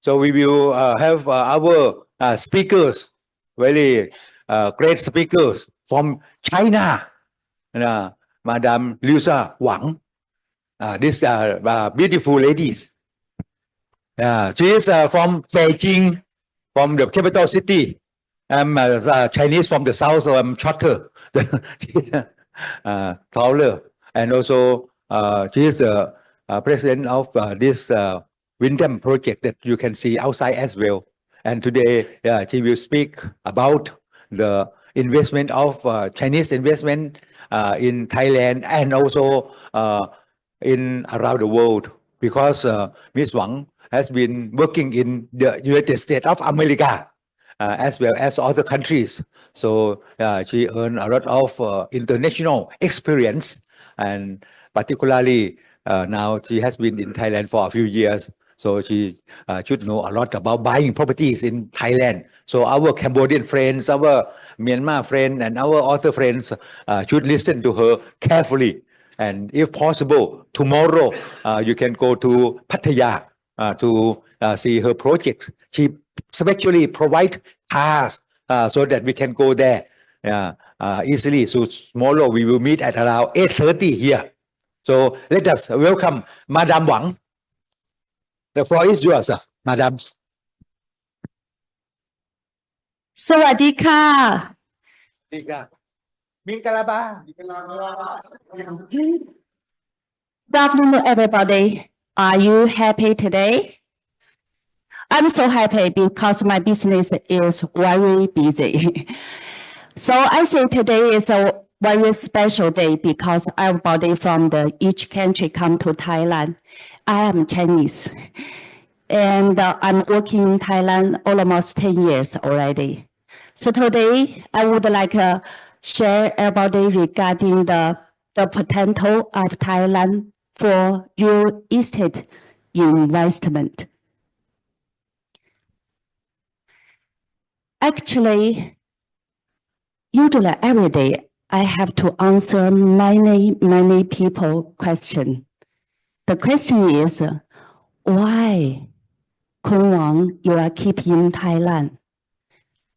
So we will have our speakers, very great speakers from China. Madam Louisa Wang, these beautiful ladies. She is from Beijing, from the capital city. I'm Chinese from the south, so I'm shorter, taller. And also, she is the president of this Wyndham project that you can see outside as well. And today, she will speak about the investment of Chinese investment in Thailand and also in around the world, because Ms. Wang has been working in the United States of America as well as other countries. So she earned a lot of international experience, and particularly now she has been in Thailand for a few years. So she should know a lot about buying properties in Thailand. So our Cambodian friends, our Myanmar friends, and our other friends should listen to her carefully. And if possible, tomorrow you can go to Pattaya to see her projects. She especially provide cars so that we can go there easily. So tomorrow we will meet at around 8:30 here. So let us welcome Madam Wang. The floor is yours, Madam. สวัสดีค่ะ ดีค่ะมิงกะลาบา Good afternoon, everybody. Are you happy today? I'm so happy because my business is very busy. So I say today is a very special day because everybody from each country come to Thailand. I am Chinese, and I'm working in Thailand almost 10 years already. So today I would like to share everybody regarding the potential of Thailand for real estate investment. Actually, usually every day I have to answer many people question. The question is, why, Khun Wang, you are keeping in Thailand?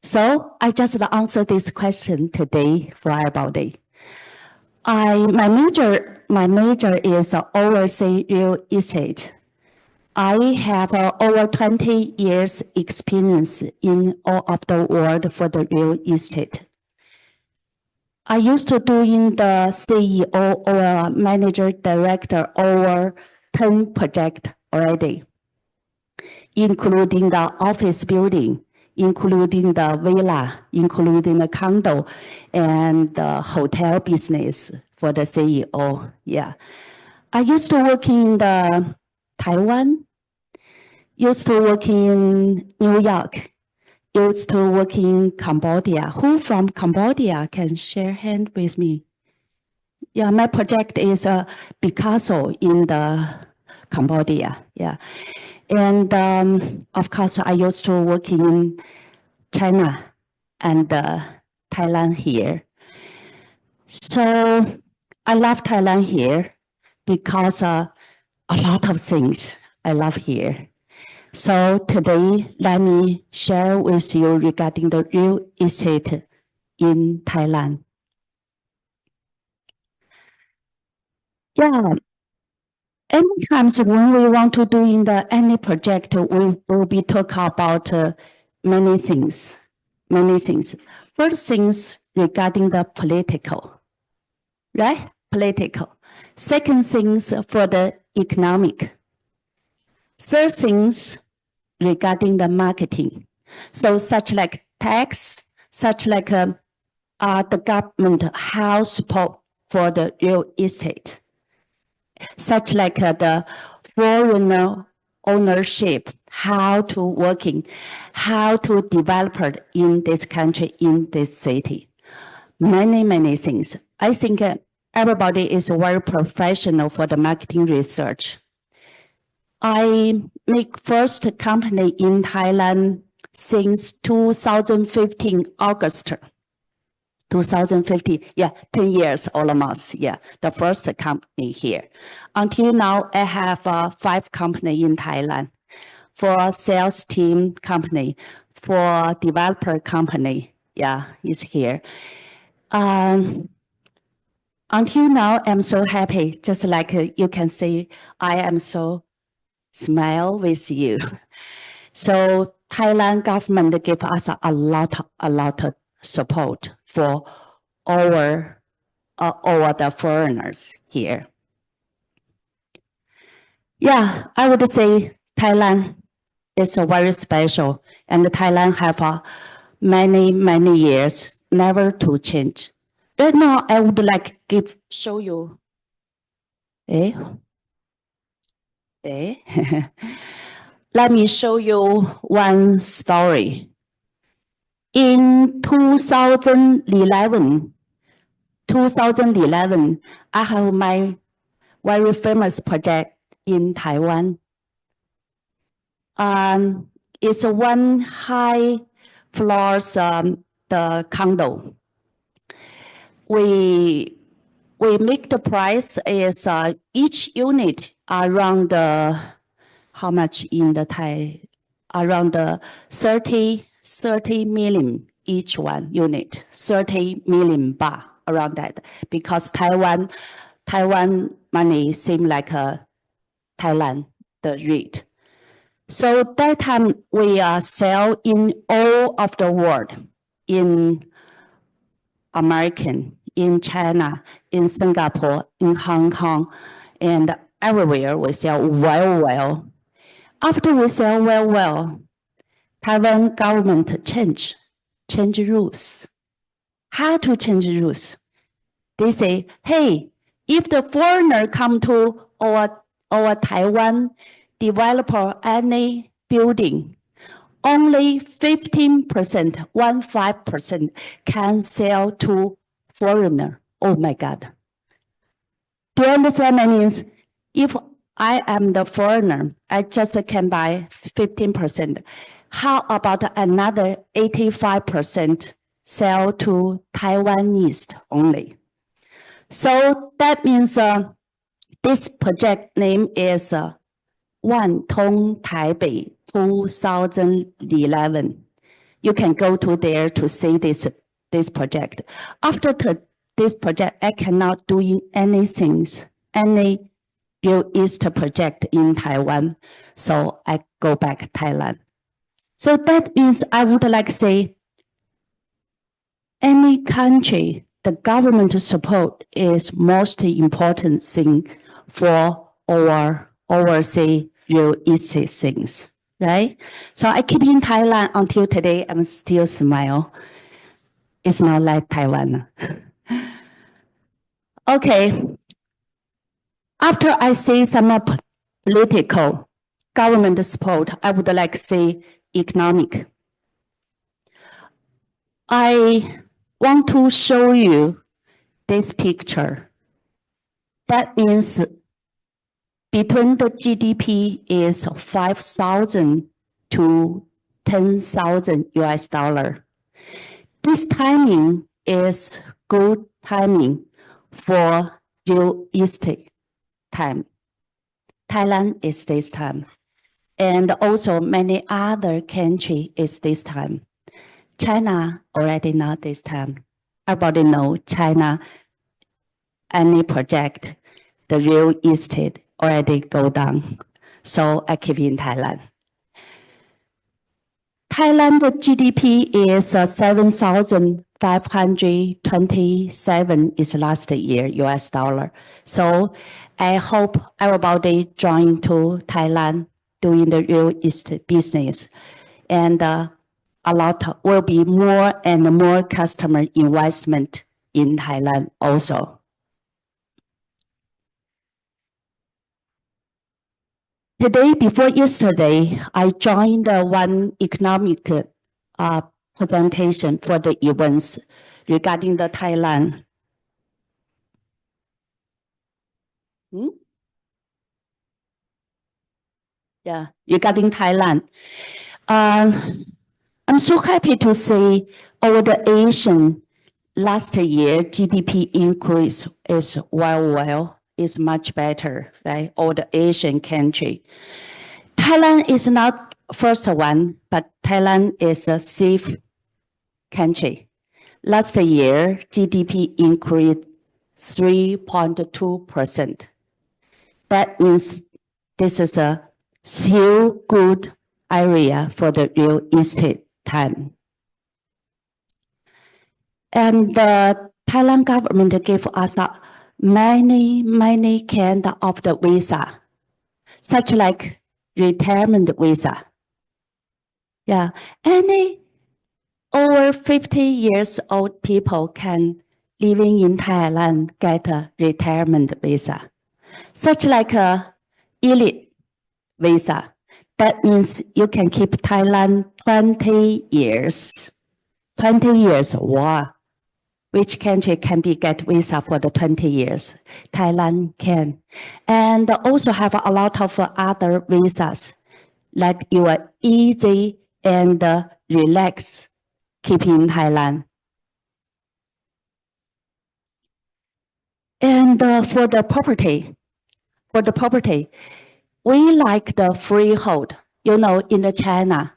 So I just answer this question today for everybody. My major is overseas real estate. I have over 20 years experience in all of the world for the real estate. I used to do in the CEO or manager director over 10 projects already, including the office building, including the villa, including the condo, and the hotel business for the CEO. Yeah, I used to work in the Taiwan, used to work in New York, used to work in Cambodia. Who from Cambodia can share hand with me? Yeah, my project is Picasso in the Cambodia. Yeah, and of course I used to work in China and Thailand here. So I love Thailand here because a lot of things I love here. So today, let me share with you regarding the real estate in Thailand. Yeah, anytime when we want to do in any project, we will be talk about many things. First things regarding the political, right? Political. Second things for the economic. Third things regarding the marketing. So such like tax, such like the government how support for the real estate. Such like the foreigner ownership, how to working, how to develop it in this country, in this city. Many things. I think everybody is very professional for the marketing research. I make first company in Thailand since 2015 August. 2015, yeah, 10 years almost, yeah, the first company here. Until now, I have 5 companies in Thailand. for sales team company, for developer company. Yeah, is here. Until now, I'm so happy. Just like you can see, I am so smile with you. So Thailand government give us a lot of support for all the foreigners here. Yeah, I would say Thailand is very special, and Thailand have many years never to change. Right now, I would like show you. Let me show you one story. In 2011, I have my very famous project in Taiwan. It's a one high floors the condo. We make the price is each unit around how much in the Thai? Around 30 million each one unit, 30 million baht, around that. Because Taiwan money seem like Thailand, the rate. So that time we sell in all of the world, in American, in China, in Singapore, in Hong Kong, and everywhere we sell well. After we sell well, Taiwan government change rules. How to change rules? They say, hey, if the foreigner come to our Taiwan developer any building, only 15%, 15% can sell to foreigner. Oh my God. Do you understand what that means? If I am the foreigner, I just can buy 15%. How about another 85% sell to Taiwanese only? So that means this project name is Wan Tong Taipei 2011. You can go to there to see this project. After this project, I cannot do anything, any real estate project in Taiwan. So I go back Thailand. So that means I would like to say, any country, the government support is most important thing for our overseas real estate things, right? So I keep in Thailand until today, I'm still smile. It's not like Taiwan. Okay. After I say some political government support, I would like to say economic. I want to show you this picture. That means between the GDP is 5,000 to 10,000 US dollar. This timing is good timing for real estate time. Thailand is this time. And also many other countries is this time. China already not this time. Everybody know China, any project, the real estate already go down. So I keep in Thailand. Thailand GDP is 7,527 is last year US dollar. So I hope everybody join to Thailand doing the real estate business. And a lot will be more and more customer investment in Thailand also. Today, before yesterday, I joined one economic presentation for the events regarding the Thailand. Yeah, regarding Thailand. I'm so happy to say over the Asian last year GDP increase is is much better, right? All the Asian country. Thailand is not first one, but Thailand is a safe country. Last year, GDP increased 3.2%. That means this is a still good area for the real estate time. And the Thailand government gave us many kind of the visa, such like retirement visa. Yeah, any over 50 years old people can living in Thailand get a retirement visa, such like a elite visa. That means you can keep Thailand 20 years. 20 years, wow. Which country can be get visa for the 20 years? Thailand can. And also have a lot of other visas, like you are easy and relax keeping in Thailand. And for the property, we like the freehold. You know, in the China,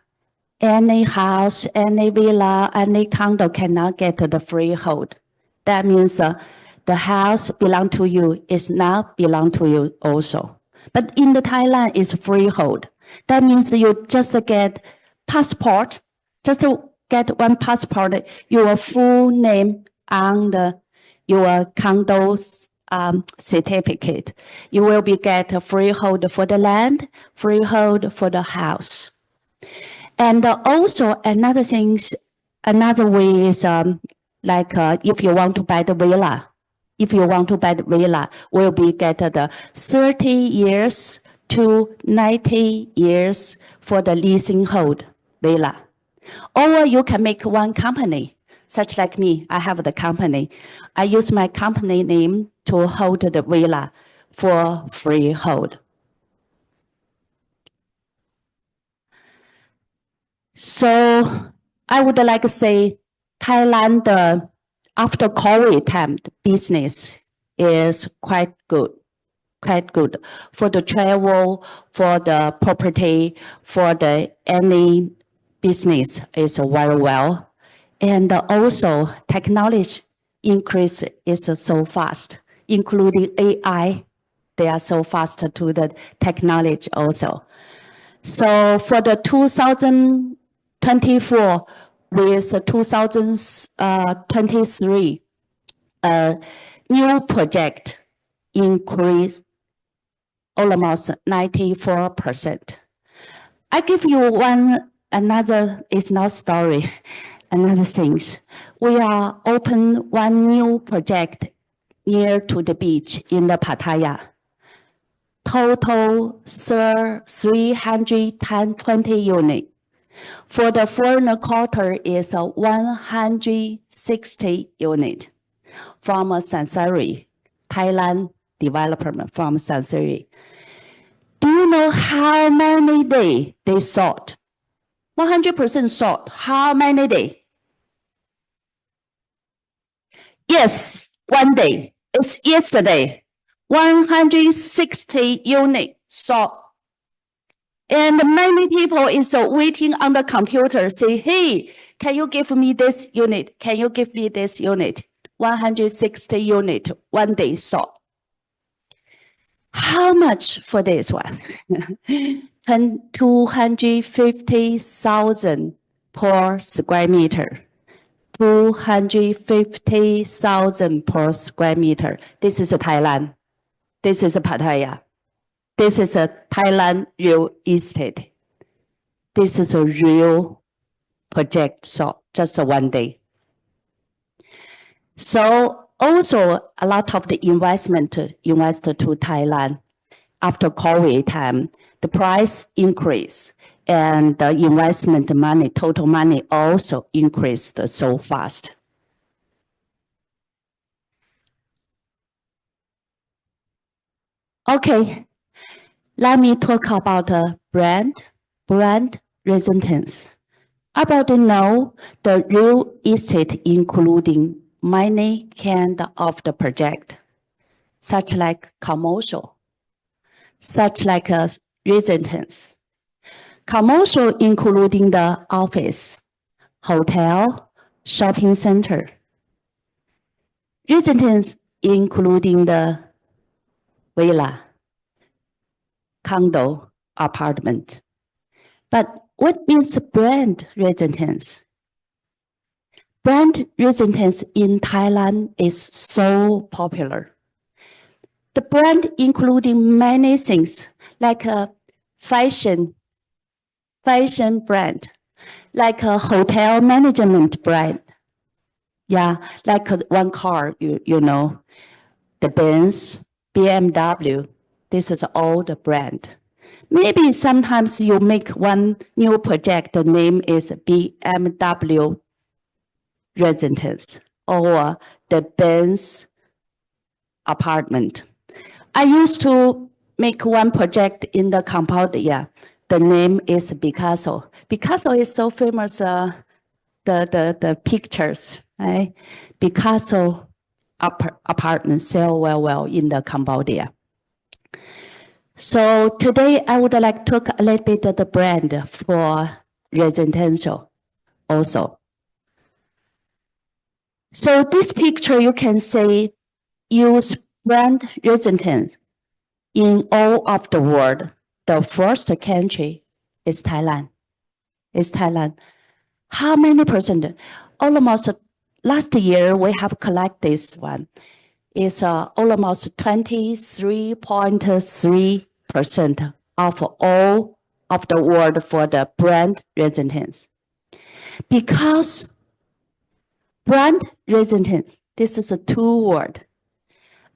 any house, any villa, any condo cannot get the freehold. That means the house belong to you is not belong to you also. But in the Thailand, it's freehold. That means you just get passport, just to get one passport, your full name on your condo certificate. You will be get a freehold for the land, freehold for the house. And also another way is like if you want to buy the villa, will be get the 30 years to 90 years for the leasing hold villa. Or you can make one company, such like me, I have the company. I use my company name to hold the villa for freehold. So I would like to say Thailand, after COVID time, the business is quite good for the travel, for the property, for the any business is very well. And also technology increase is so fast, including AI. They are so fast to the technology also. So for the 2024 with 2023, new project increase almost 94%. I give you another, it's not story, another things. We are open one new project near to the beach in the Pattaya. Total 320 units. For the foreign quarter is 160 units from Sansari, Thailand development from Sansari. Do you know how many days they sold? 100% sold. How many days? Yes, one day. It's yesterday. 160 units sold. And many people is waiting on the computer, say, hey, can you give me this unit? Can you give me this unit? 160 units, one day sold. How much for this one? 250,000 per square meter. 250,000 per square meter. This is Thailand. This is Pattaya. This is a Thailand real estate. This is a real project, so just one day. So also a lot of the investment to Thailand after COVID time, the price increase and the investment money, total money also increased so fast. Okay. Let me talk about brand residence. About know the real estate including many kind of the project, such like commercial, such like a residence. Commercial including the office, hotel, shopping center. Residence including the villa, condo, apartment. But what means brand residence? Brand residence in Thailand is so popular. The brand including many things like a fashion brand, like a hotel management brand. Yeah, like one car, you know, the Benz, BMW, this is all the brand. Maybe sometimes you make one new project, the name is BMW Residence or the Benz apartment. I used to make one project in the compound, yeah. The name is Picasso. Picasso is so famous, the pictures, right? Picasso apartment sell well in the Cambodia. So today I would like to talk a little bit of the brand for residential also. So this picture you can say use brand residence in all of the world. The first country is Thailand. How many percent? Almost last year we have collected this one. It's almost 23.3% of all of the world for the brand residence. Because brand residence, this is a two word.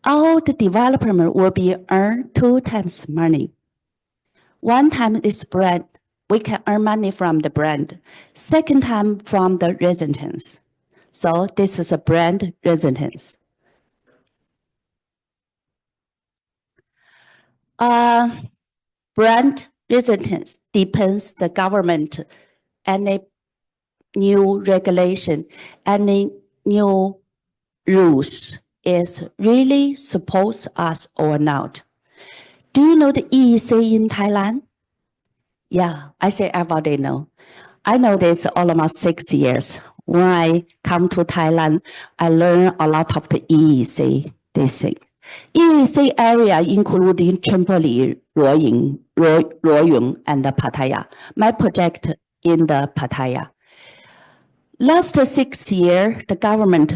All the development will be earn 2 times money. One time is brand. We can earn money from the brand. Second time from the residence. So this is a brand residence. Brand residence depends the government, any new regulation, any new rules is really suppose us or not. Do you know the EEC in Thailand? Yeah, I say everybody know. I know this almost 6 years. When I come to Thailand, I learn a lot of the EEC, this thing. EEC area including Chonburi, Luoyang, and Pattaya. My project in the Pattaya. Last 6 years, the government,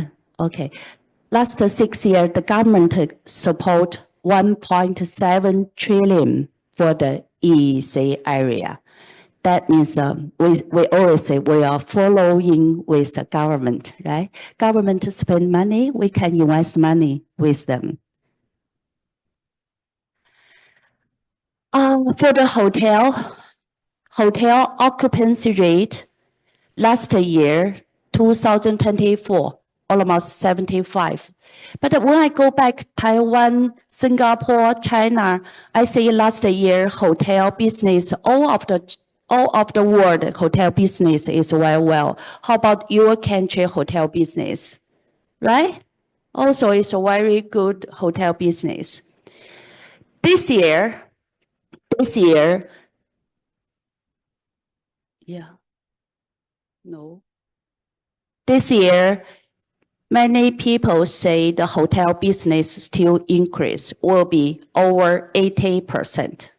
support 1.7 trillion for the EEC area. That means we always say we are following with the government, right? Government to spend money, we can invest money with them. For the hotel occupancy rate last year, 2024, almost 75. But when I go back Taiwan, Singapore, China, I see last year hotel business, all of the world hotel business is very well. How about your country hotel business, right? Also, it's a very good hotel business. This year, this year, many people say the hotel business still increase, will be over 80%.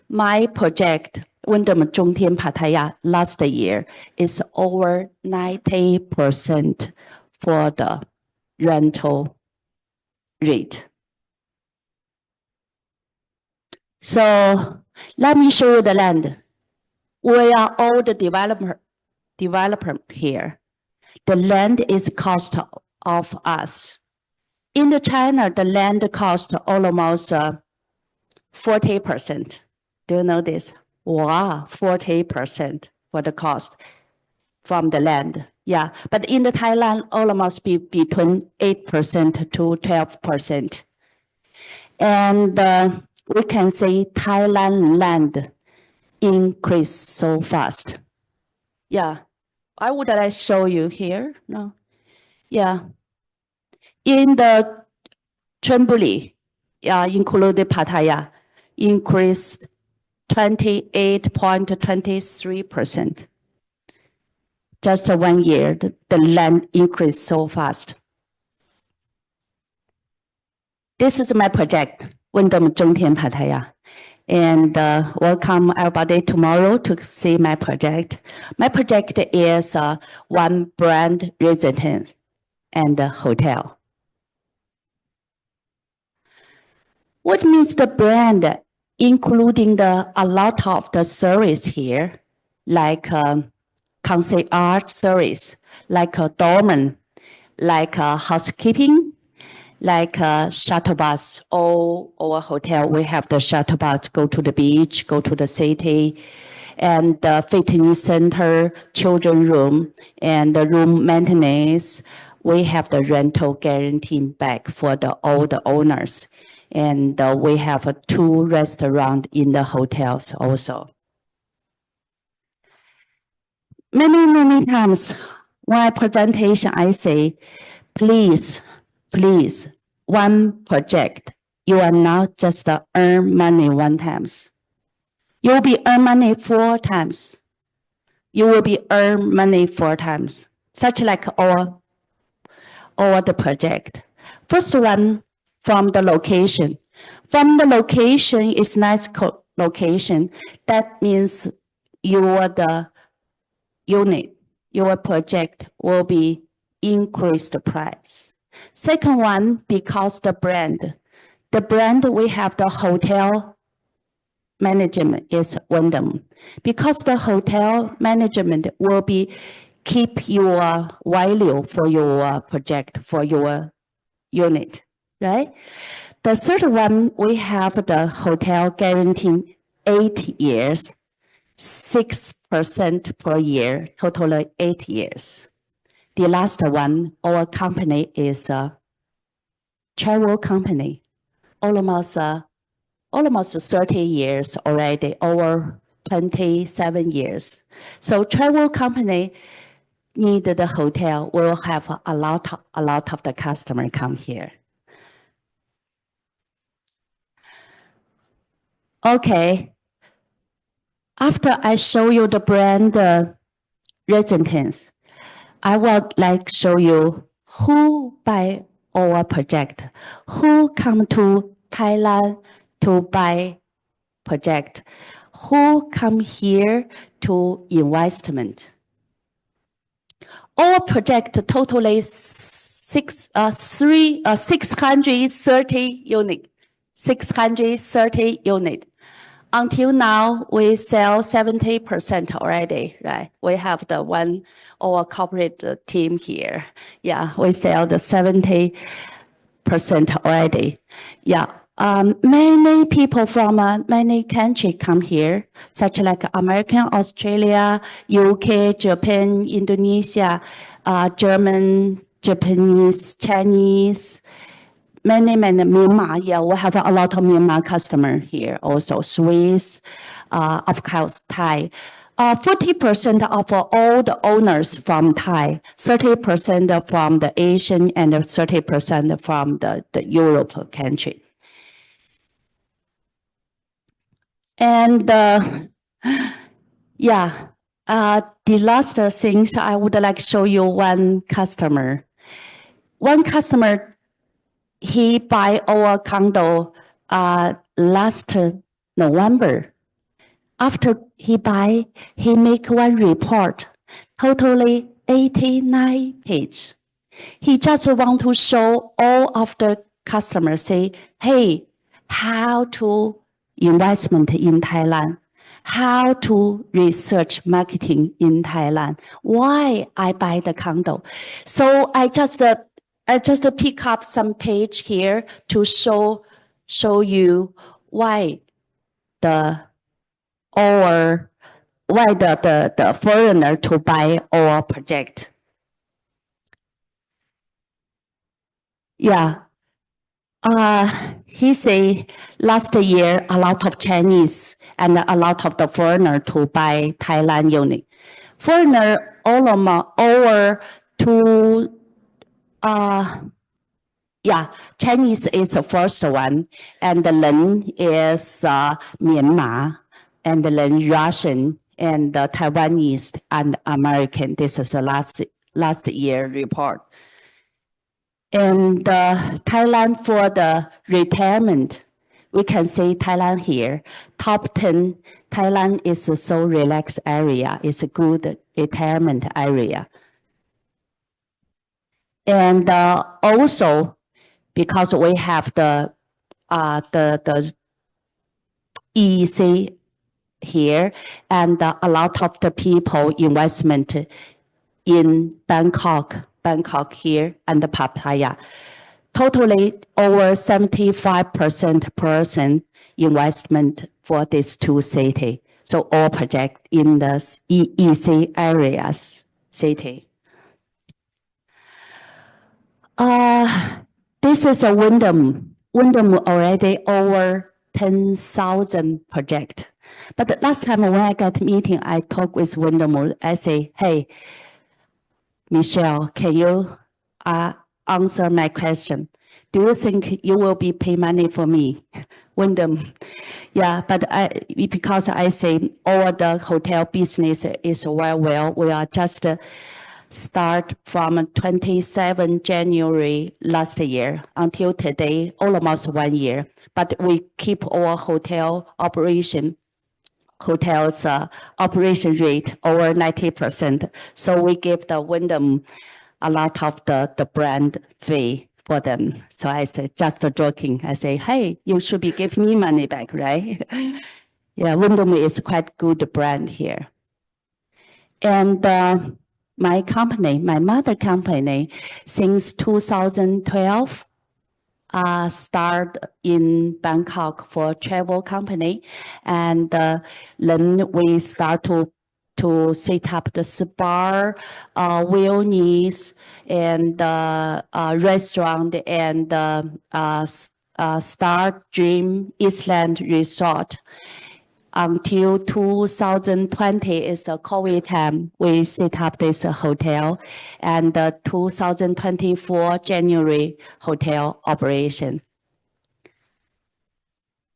My project, Wyndham Jomtien Pattaya, last year is over 90% for the rental rate. So let me show you the land. We are all the developer here. The land is cost of us. In the China, the land cost almost 40%. Do you know this? Wow, 40% for the cost from the land. Yeah, but in the Thailand, almost be between 8% to 12%. And we can say Thailand land increased so fast. Yeah, I would like show you here. No, yeah. In the Chonburi, including Pattaya, increased 28.23%. Just 1 year, the land increased so fast. This is my project, Wyndham Jomtien Pattaya. And welcome everybody tomorrow to see my project. My project is one brand residence and a hotel. What means the brand, including a lot of the service here, like concierge service, like a doorman, like housekeeping, like a shuttle bus. All our hotel, we have the shuttle bus, go to the beach, go to the city, and the fitness center, children room, and the room maintenance. We have the rental guarantee back for all the owners. And we have 2 restaurants in the hotels also. Many times when I presentation, I say, please, one project, you are not just earn money 1 time. You will be earn money 4 times. You will be earn money 4 times, such like all the project. First one, from the location. From the location is nice location. That means the unit, your project will be increased price. Second one, because the brand. The brand we have the hotel management is Wyndham. Because the hotel management will be keep your value for your project, for your unit, right? The third one, we have the hotel guarantee 8 years, 6% per year, total 8 years. The last one, our company is a travel company, almost 30 years already, over 27 years. So travel company need the hotel, will have a lot of the customer come here. Okay. After I show you the brand residence, I would like to show you who buy our project, who come to Thailand to buy project, who come here to investment. Our project totally 630 unit, 630 unit. Until now, we sell 70% already, right? We have our corporate team here. Yeah, we sell the 70% already. Yeah, many people from many countries come here, such like American, Australia, UK, Japan, Indonesia, German, Japanese, Chinese, many Myanmar. Yeah, we have a lot of Myanmar customer here. Also Swiss, of course Thai. 40% of all the owners from Thai, 30% from the Asian, and 30% from the Europe country. And yeah, the last things I would like to show you one customer. One customer, he buy our condo last November. After he buy, he make one report, totally 89 page. He just want to show all of the customers, say, hey, how to investment in Thailand, how to research marketing in Thailand, why I buy the condo. So I just pick up some page here to show you why the foreigner to buy our project. Yeah. He say last year a lot of Chinese and a lot of the foreigner to buy Thailand unit. Foreigner over to yeah, Chinese is the first one, and then is Myanmar, and then Russian and Taiwanese and American. This is the last year report. And Thailand for the retirement, we can say Thailand here. Top 10, Thailand is a so relaxed area. It's a good retirement area. And also, because we have the EEC here, and a lot of the people investment in Bangkok here and the Pattaya. Totally over 75% person investment for these two cities. So all project in the EEC areas city. This is a Wyndham. Wyndham already over 10,000 project. But last time when I got meeting, I talked with Wyndham. I say, hey, Michelle, can you answer my question? Do you think you will be pay money for me? Wyndham. Yeah, but because I say all the hotel business is very well. We are just start from 27 January last year until today, almost 1 year. But we keep our hotels operation rate over 90%. So we give the Wyndham a lot of the brand fee for them. So I said, just joking. I say, hey, you should be giving me money back, right? Yeah, Wyndham is quite good brand here. And my company, my mother company, since 2012, start in Bangkok for travel company, and then we start to set up the spa, wellness, and restaurant, and Star Dream Island Resort. Until 2020 is a COVID time, we set up this hotel, and 2024 January hotel operation.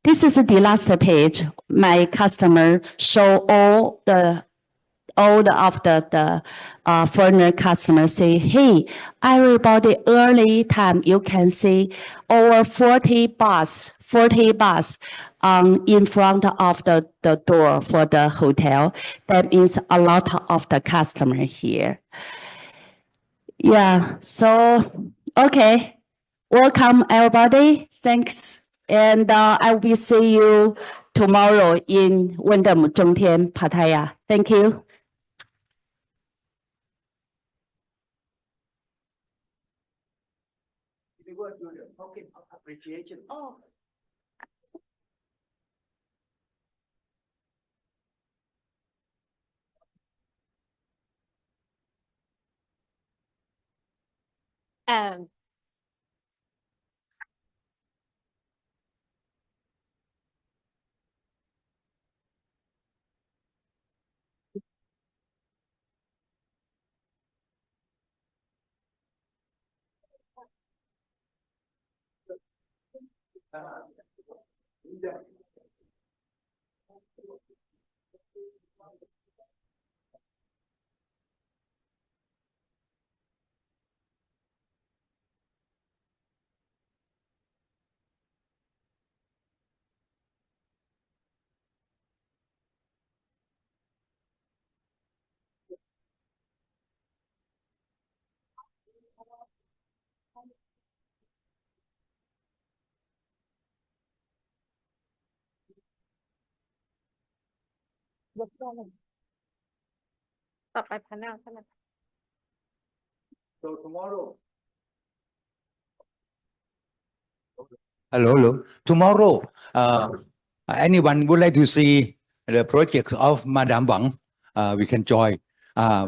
This is the last page. My customer show all of the foreigner customers say, hey, everybody early time you can see over 40 bus in front of the door for the hotel. That means a lot of the customer here. Yeah, so, okay. Welcome everybody. Thanks. And I will see you tomorrow in Wyndham, Jomtien, Pattaya. Thank you. Appreciation. Oh. So tomorrow. Hello. Tomorrow, anyone would like to see the projects of Madam Wang? We can join.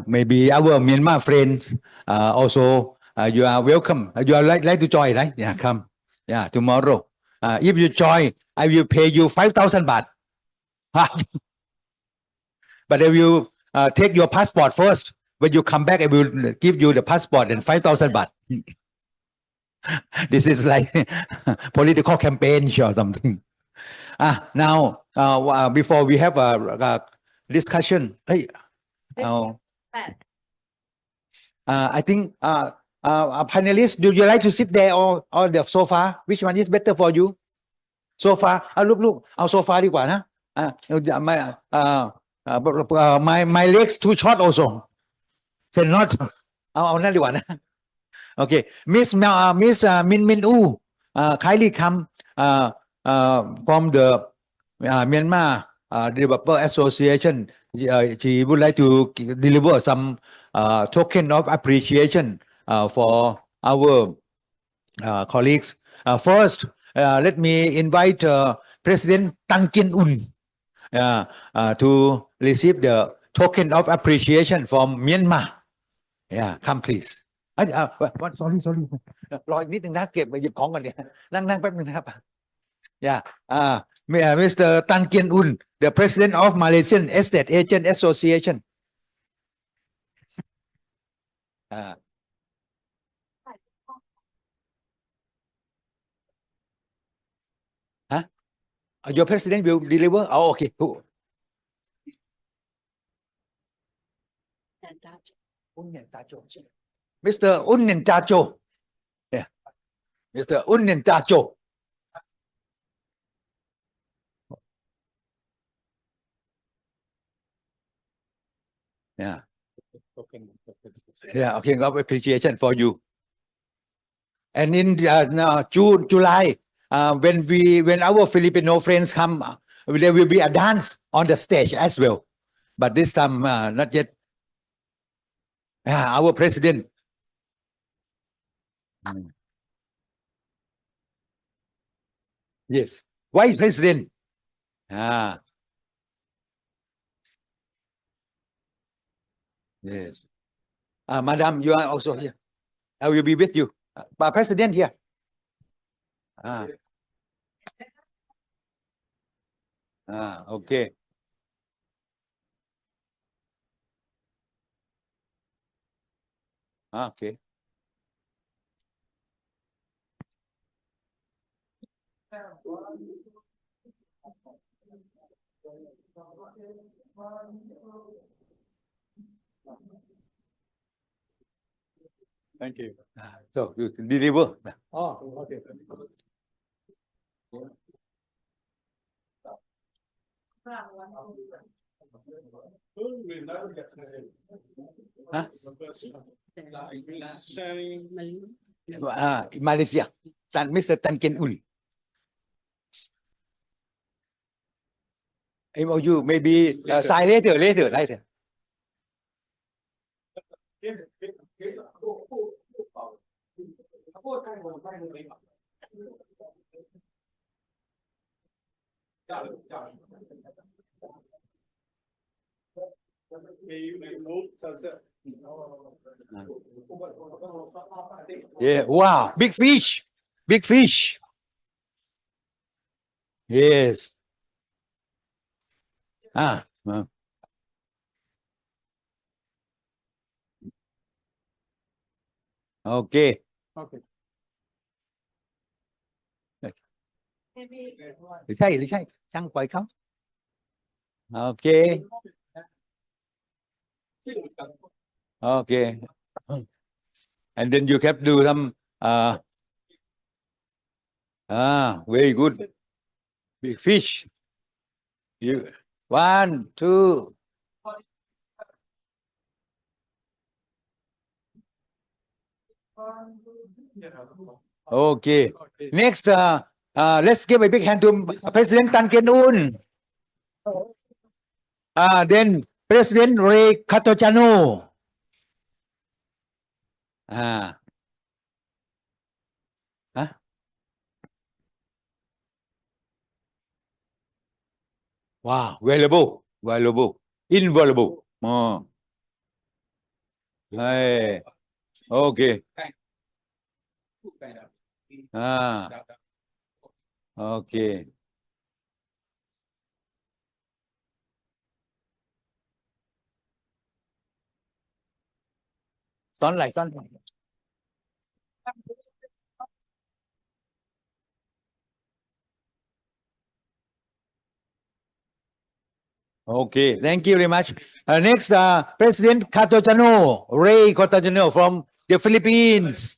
Maybe our Myanmar friends also. You are welcome. You are like to join, right? Yeah, come. Yeah, tomorrow. If you join, I will pay you 5,000 baht. But I will take your passport first. When you come back, I will give you the passport and 5,000 baht. This is like political campaign or something. Now before we have a discussion. Hey, I think panelists, do you like to sit there or the sofa? Which one is better for you? Sofa. ลูกเอาโซฟาดีกว่านะmy legs too short also cannot เอานั่นดีกว่านะ Okay, Miss Min Min U kindly come from the Myanmar Developer Association. She would like to deliver some token of appreciation for our colleagues. First, let me invite President Tan Kien Un to receive the token of appreciation from Myanmar. Yeah, come please. Sorry รออีกนิดนึงนะเก็บไปหยิบของก่อนเนี่ยนั่งแป๊บนึงนะครับ Yeah, Mr. Tan Kien Un, the President of Malaysian Estate Agent Association. Your president will deliver? Oh, okay. Cool. Mr. Unnen Tacho. Yeah. Mr. Unnen Tacho. Yeah. Yeah, okay, of appreciation for you. And in June, July, when our Filipino friends come, there will be a dance on the stage as well. But this time, not yet. Our president. Yes, Vice President. Yes. Madam, you are also here. I will be with you. President here. Okay. Okay. Thank you. So you can deliver. Oh, okay. Malaysia. Mr. Tan Kien Un. MOU maybe sign later. Yeah, wow, big fish. Yes. Okay.หรือใช่ช่างปล่อยเขาโอเค and then you can do some very good big fish. You 1, 2. Okay. Next, let's give a big hand to President Tan Kien Un. Then President Rey Cartojano. Wow, valuable, invaluable. Hey, okay. Okay. Son lại. Okay, thank you very much. Next, President Cartojano, Rey Cartojano from the Philippines.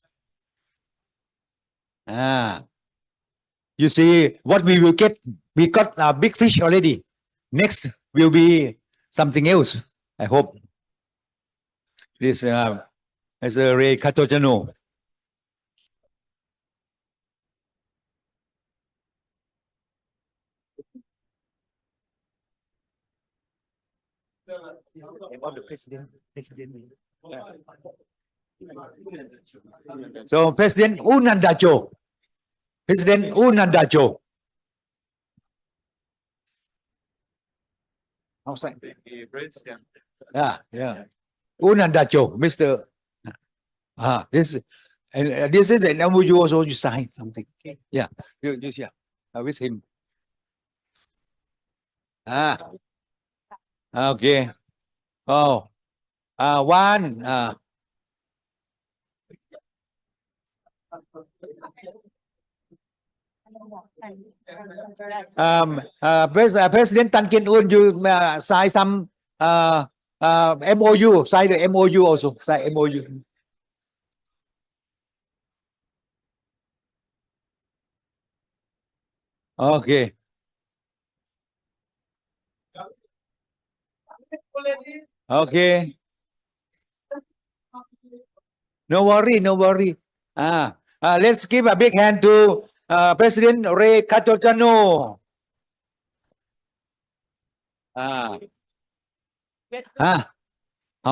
You see what we will get. We got a big fish already. Next will be something else. I hope. This is Rey Cartojano. About the president. So President Unandajo. President Unandajo. Outside. Yeah. Unandajo, Mr. This and this is an MOU also you sign something. Yeah, you yeah, with him. Okay. Oh, one. President Tan Kian Un, you sign some MOU, sign the MOU also, sign MOU. Okay. Okay. No worry, no worry. Let's give a big hand to President Rey Cartojano. How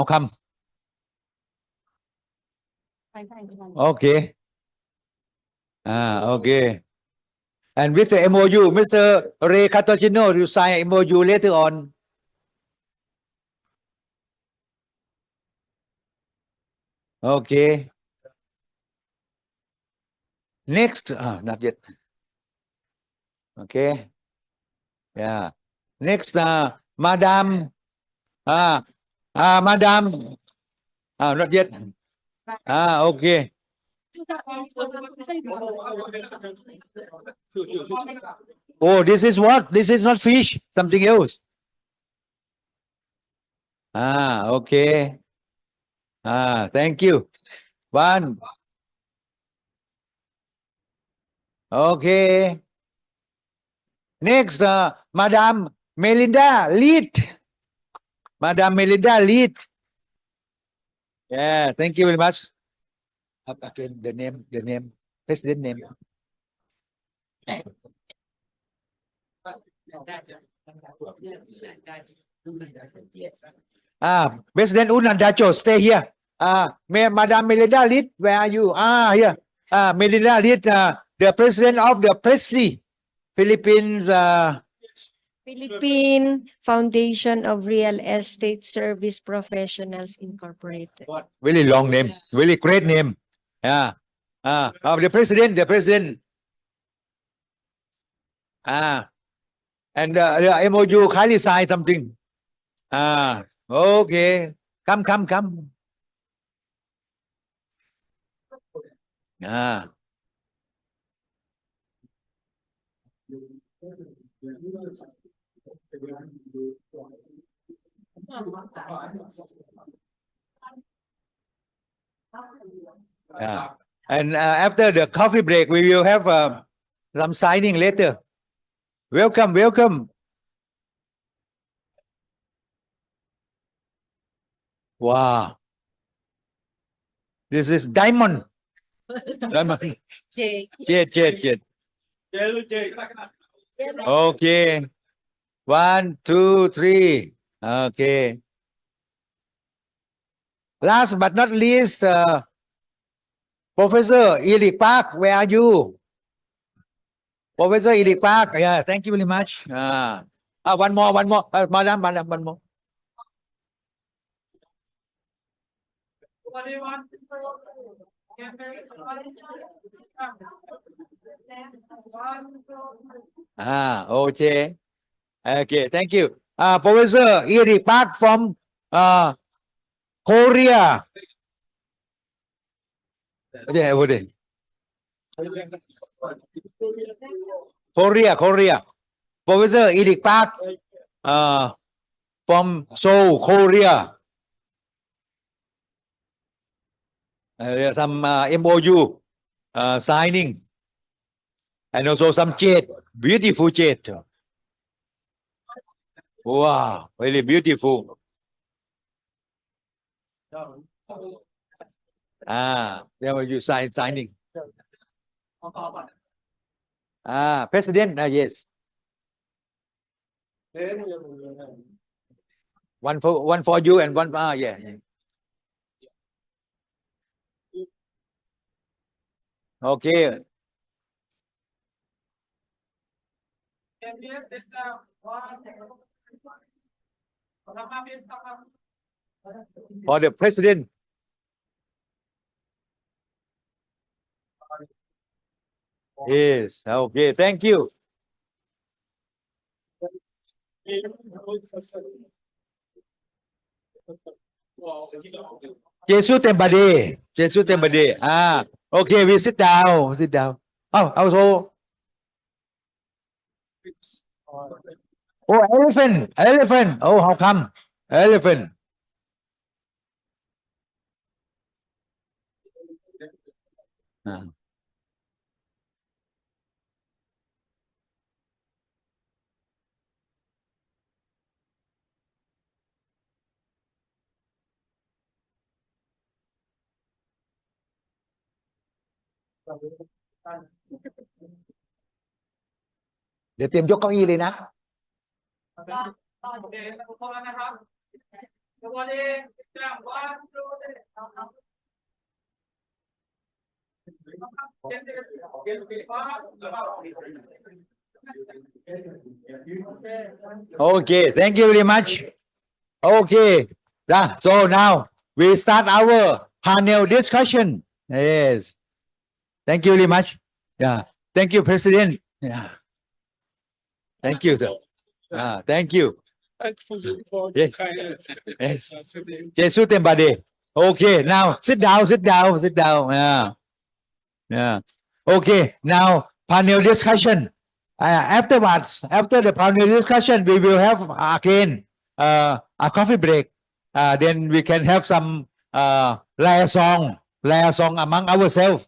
come? Okay. Okay. And with the MOU, Mr. Rey Cartojano, you sign MOU later on. Okay. Next, not yet. Okay. Yeah. Next, Madam. Madam. Not yet. Okay. Oh, this is what? This is not fish. Something else. Okay. Thank you. One. Okay. Next, Madam Melinda Lead. Madam Melinda Lead. Yeah, thank you very much. Again, the name, president name. President Unandajo, stay here. Madam Melinda Lead, where are you? Here. Melinda Lead, the president of the FIABCI, Philippines. Philippine Foundation of Real Estate Service Professionals Incorporated. Really long name, really great name. Yeah. The president. And the MOU kindly sign something. Okay. Come. And after the coffee break, we will have some signing later. Welcome. Wow. This is diamond. Jade. Okay. 1, 2, 3. Okay. Last but not least, Professor Eric Park, where are you? Professor Eric Park. Yeah, thank you very much. One more. Madam, one more. Okay. Okay, thank you. Professor Eric Park from Korea. Yeah, what is Korea. Professor Eric Park from Seoul, Korea. There's some MOU signing, and also some jade, beautiful jade. Wow, very beautiful. There were you signing. President, yes. One for you and one, yeah. Okay. For the president. Yes, okay, thank you. Jesus Tembade. Jesus Tembade. Okay, we sit down. Sit down. Oh, also. Oh, elephant. Elephant. Oh, how come? Elephant. Để เตรียมยกเก้าอี้เลยนะ Okay, thank you very much. Okay, so now we start our panel discussion. Yes, thank you very much. Yeah, thank you, President. Yeah, thank you, sir. Thank you. Yes, yes. Jesus Tembade. Okay, now sit down, sit down, sit down. Yeah. Okay, now panel discussion. Afterwards, after the panel discussion, we will have again a coffee break. Then we can have some liaison among ourselves.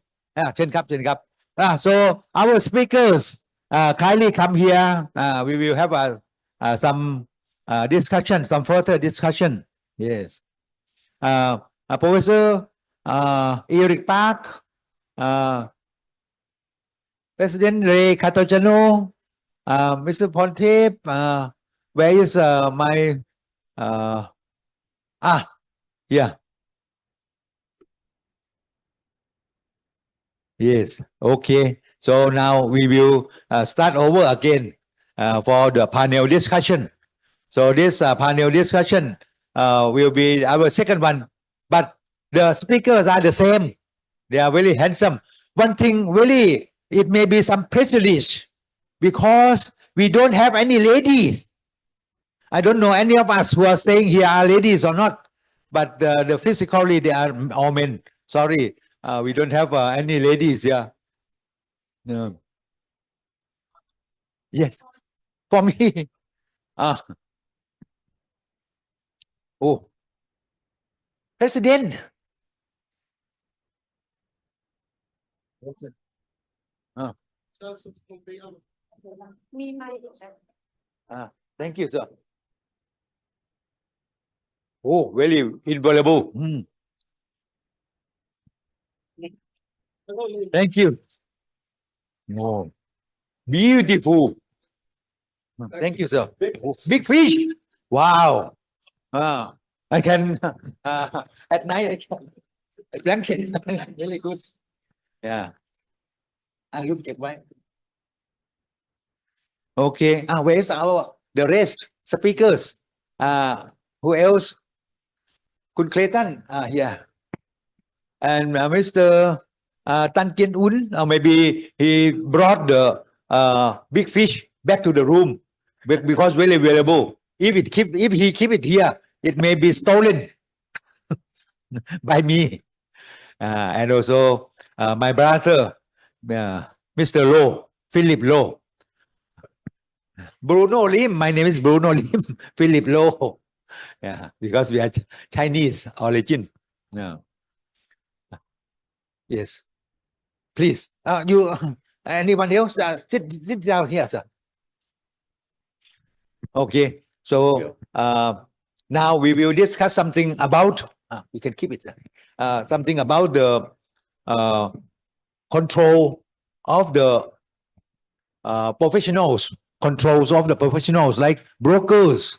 เชิญครับเชิญครับ so our speakers kindly come here. We will have some discussion, some further discussion. Yes. Professor Eric Park, President Rey Cartojano, Mr. Pornthep, where is my yeah. Yes, okay. So now we will start over again for the panel discussion. So this panel discussion will be our second one, but the speakers are the same. They are very handsome. One thing really, it may be some prejudice because we don't have any ladies. I don't know any of us who are staying here are ladies or not, but the physically they are all men. Sorry, we don't have any ladies here. Yes, for me. Oh, President. Thank you, sir. Oh, very invaluable. Thank you. Oh, beautiful. Thank you, sir. Big fish. Wow. I can at night I can blanket. Really good. Yeah. Look at why. Okay. Where's the rest speakers? Who else? Kun Clayton. Here. And Mr. Tan Kian Un, maybe he brought the big fish back to the room because very valuable. If he keep it here, it may be stolen by me. And also my brother, Mr. Low, Philip Low. Bruno Lim. My name is Bruno Lim. Philip Low. Yeah, because we are Chinese origin. Yeah. Yes. Please. You. Anyone else? Sit down here, sir. Okay. So now we will discuss something about. We can keep it. Something about the control of the professionals. Controls of the professionals like brokers,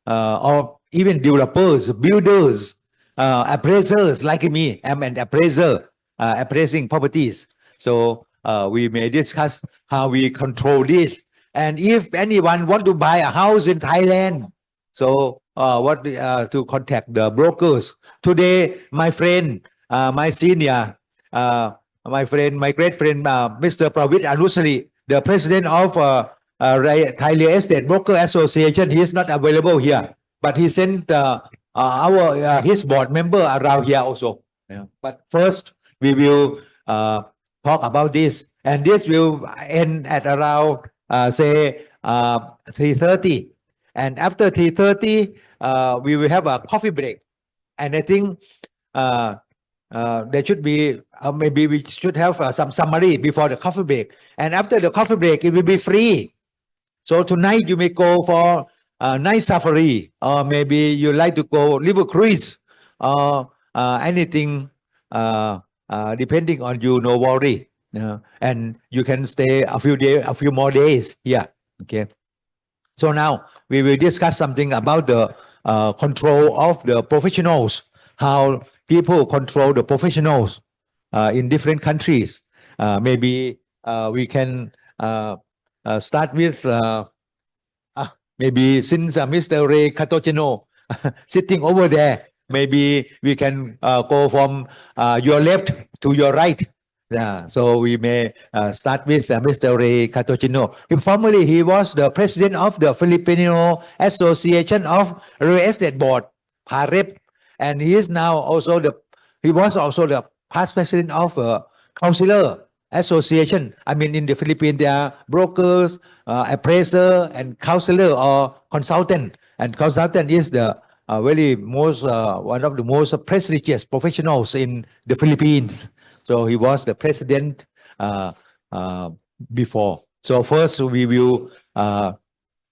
or even developers, builders, appraisers like me. I'm an appraiser, appraising properties. So we may discuss how we control this. And if anyone want to buy a house in Thailand, so what to contact the brokers. Today, my friend, my senior, my friend, my great friend, Mr. Pravit Anusari, the president of Thai Real Estate Broker Association, he is not available here, but he sent his board member around here also. Yeah. But first, we will talk about this, and this will end at around say 3:30, and after 3:30, we will have a coffee break, and I think there should be maybe we should have some summary before the coffee break, and after the coffee break, it will be free. So tonight you may go for a night safari, or maybe you like to go river cruise, or anything, depending on you, no worry. And you can stay a few more days here. Okay. So now we will discuss something about the control of the professionals, how people control the professionals in different countries. Maybe we can start with maybe since Mr.Rey Cartojano sitting over there, maybe we can go from your left to your right. So we may start with Mr.Rey Cartojano. Formerly, he was the president of the Filipino Association of Real Estate Board, PAREP, and he is now also he was also the past president of Councilor Association. I mean, in the Philippines, there are brokers, appraiser, and counselor or consultant. And consultant is the very most one of the most prestigious professionals in the Philippines. So he was the president before. So first we will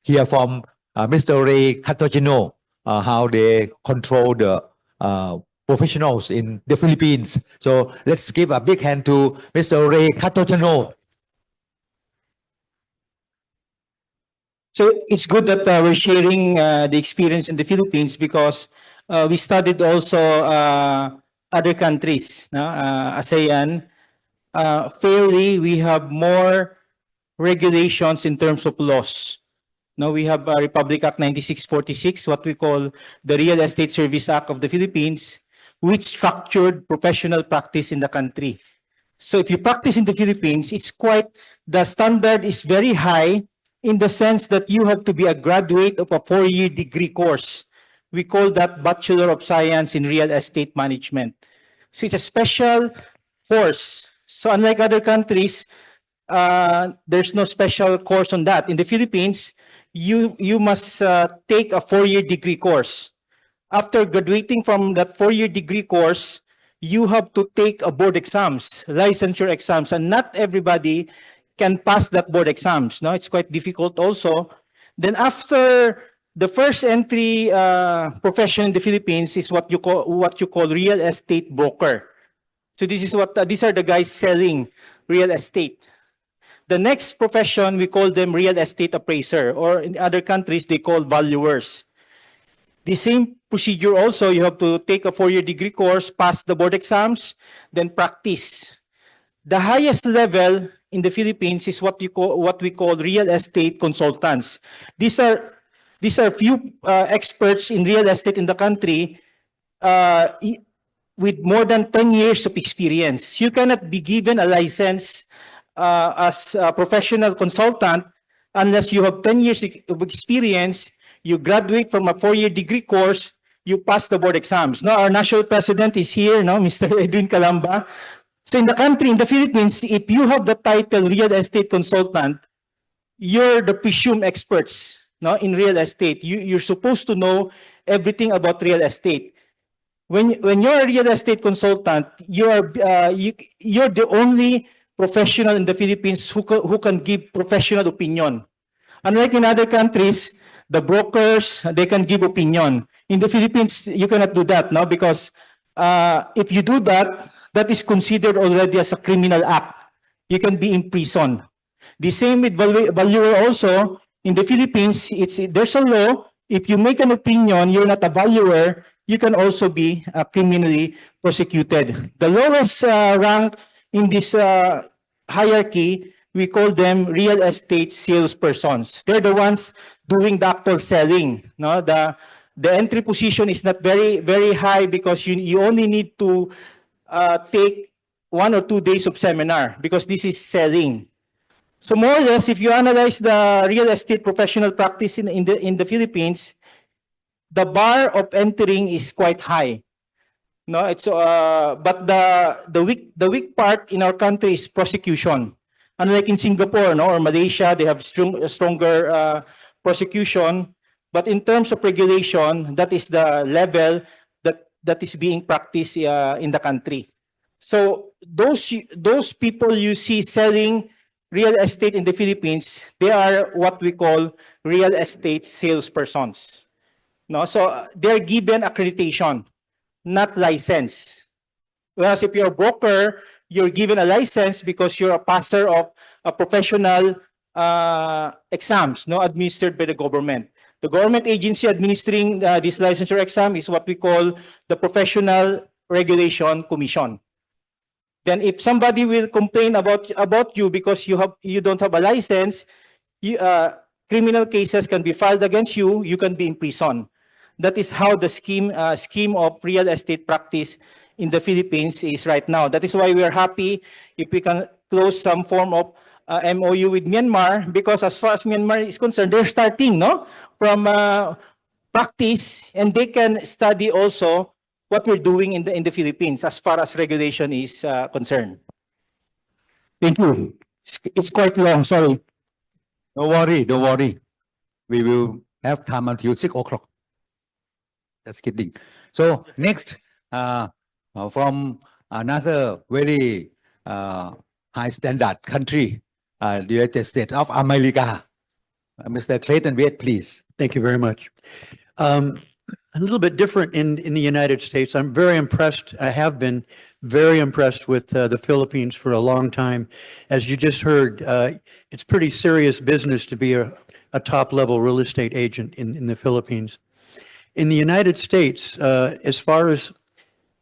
hear from Mr.Rey Cartojano how they control the professionals in the Philippines. So let's give a big hand to Mr.Rey Cartojano. So it's good that we're sharing the experience in the Philippines, because we studied also other countries, ASEAN. Fairly, we have more regulations in terms of laws. Now we have Republic Act 9646, what we call the Real Estate Service Act of the Philippines, which structured professional practice in the country. So if you practice in the Philippines, the standard is very high, in the sense that you have to be a graduate of a 4-year degree course. We call that Bachelor of Science in Real Estate Management. So it's a special course. So unlike other countries, there's no special course on that. In the Philippines, you must take a 4-year degree course. After graduating from that 4-year degree course, you have to take a board exams, licensure exams, and not everybody can pass that board exams. No, it's quite difficult also. Then after the first entry profession in the Philippines is what you call real estate broker. So this is what these are the guys selling real estate. The next profession, we call them real estate appraiser, or in other countries they call valuers. The same procedure also, you have to take a 4-year degree course, pass the board exams, then practice. The highest level in the Philippines is what we call real estate consultants. These are few experts in real estate in the country with more than 10 years of experience. You cannot be given a license as a professional consultant unless you have 10 years of experience, you graduate from a 4-year degree course, you pass the board exams. Now, our national president is here, no, Mr. Edwin Calamba. So in the country, in the Philippines, if you have the title real estate consultant, you're the presumed experts. no, in real estate. You're supposed to know everything about real estate. When you're a real estate consultant, you're the only professional in the Philippines who can give professional opinion. Unlike in other countries, the brokers, they can give opinion. In the Philippines, you cannot do that, no? Because if you do that, that is considered already as a criminal act. You can be in prison. The same with valuer also. In the Philippines, there's a law. If you make an opinion, you're not a valuer, you can also be criminally prosecuted. The lowest rank in this hierarchy, we call them real estate salespersons. They're the ones doing the actual selling. No, the entry position is not very high because you only need to take 1 or 2 days of seminar because this is selling. So more or less, if you analyze the real estate professional practice in the Philippines, the bar of entering is quite high. No, it's but the weak part in our country is prosecution. Unlike in Singapore, no, or Malaysia, they have stronger prosecution. But in terms of regulation, that is the level that is being practiced in the country. So those people you see selling real estate in the Philippines, they are what we call real estate salespersons. No, so they're given accreditation, not license. Whereas if you're a broker, you're given a license because you're a passer of a professional exams, no, administered by the government. The government agency administering this licensure exam is what we call the Professional Regulation Commission. Then if somebody will complain about you because you don't have a license, criminal cases can be filed against you, you can be in prison. That is how the scheme of real estate practice in the Philippines is right now. That is why we are happy if we can close some form of MOU with Myanmar, because as far as Myanmar is concerned, they're starting, no, from practice, and they can study also what we're doing in the Philippines as far as regulation is concerned. Thank you. It's quite long. Sorry. Don't worry. We will have time until 6 o'clock. Just kidding. So next, from another very high standard country, the United States of America. Mr. Clayton, wait, please. Thank you very much. A little bit different in the United States. I'm very impressed. I have been very impressed with the Philippines for a long time. As you just heard, it's pretty serious business to be a top-level real estate agent in the Philippines. In the United States, as far as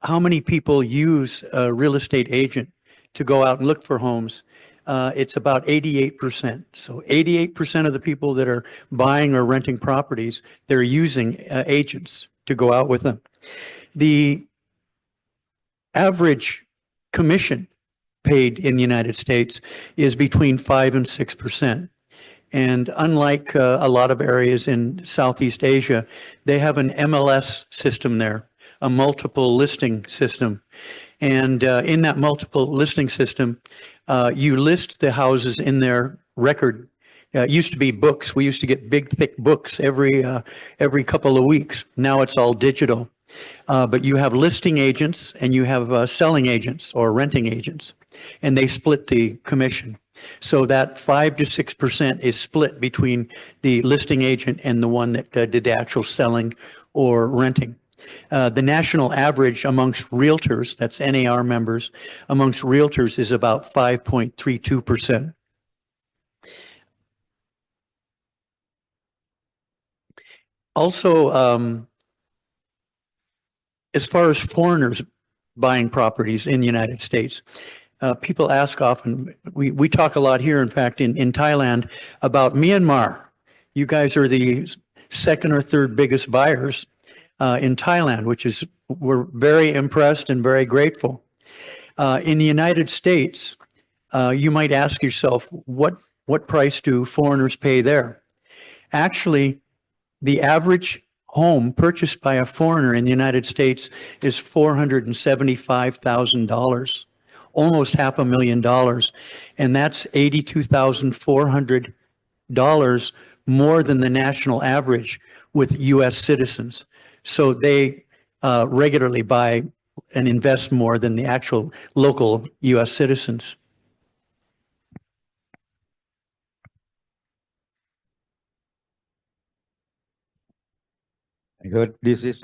how many people use a real estate agent to go out and look for homes, it's about 88%. So 88% of the people that are buying or renting properties, they're using agents to go out with them. The average commission paid in the United States is between 5 and 6%. And unlike a lot of areas in Southeast Asia, they have an MLS system there, a multiple listing system. And in that multiple listing system, you list the houses in their record. It used to be books. We used to get big, thick books every couple of weeks. Now it's all digital. But you have listing agents and you have selling agents or renting agents, and they split the commission. So that 5 to 6% is split between the listing agent and the one that did the actual selling or renting. The national average amongst realtors, that's NAR members, amongst realtors is about 5.32%. Also, as far as foreigners buying properties in the United States, people ask often, we talk a lot here, in fact, in Thailand, about Myanmar. You guys are the second or third biggest buyers in Thailand, which is, we're very impressed and very grateful. In the United States, you might ask yourself, what price do foreigners pay there? Actually, the average home purchased by a foreigner in the United States is $475,000, almost $500,000, and that's $82,400 more than the national average with U.S. citizens. So they regularly buy and invest more than the actual local U.S. citizens. I heard this is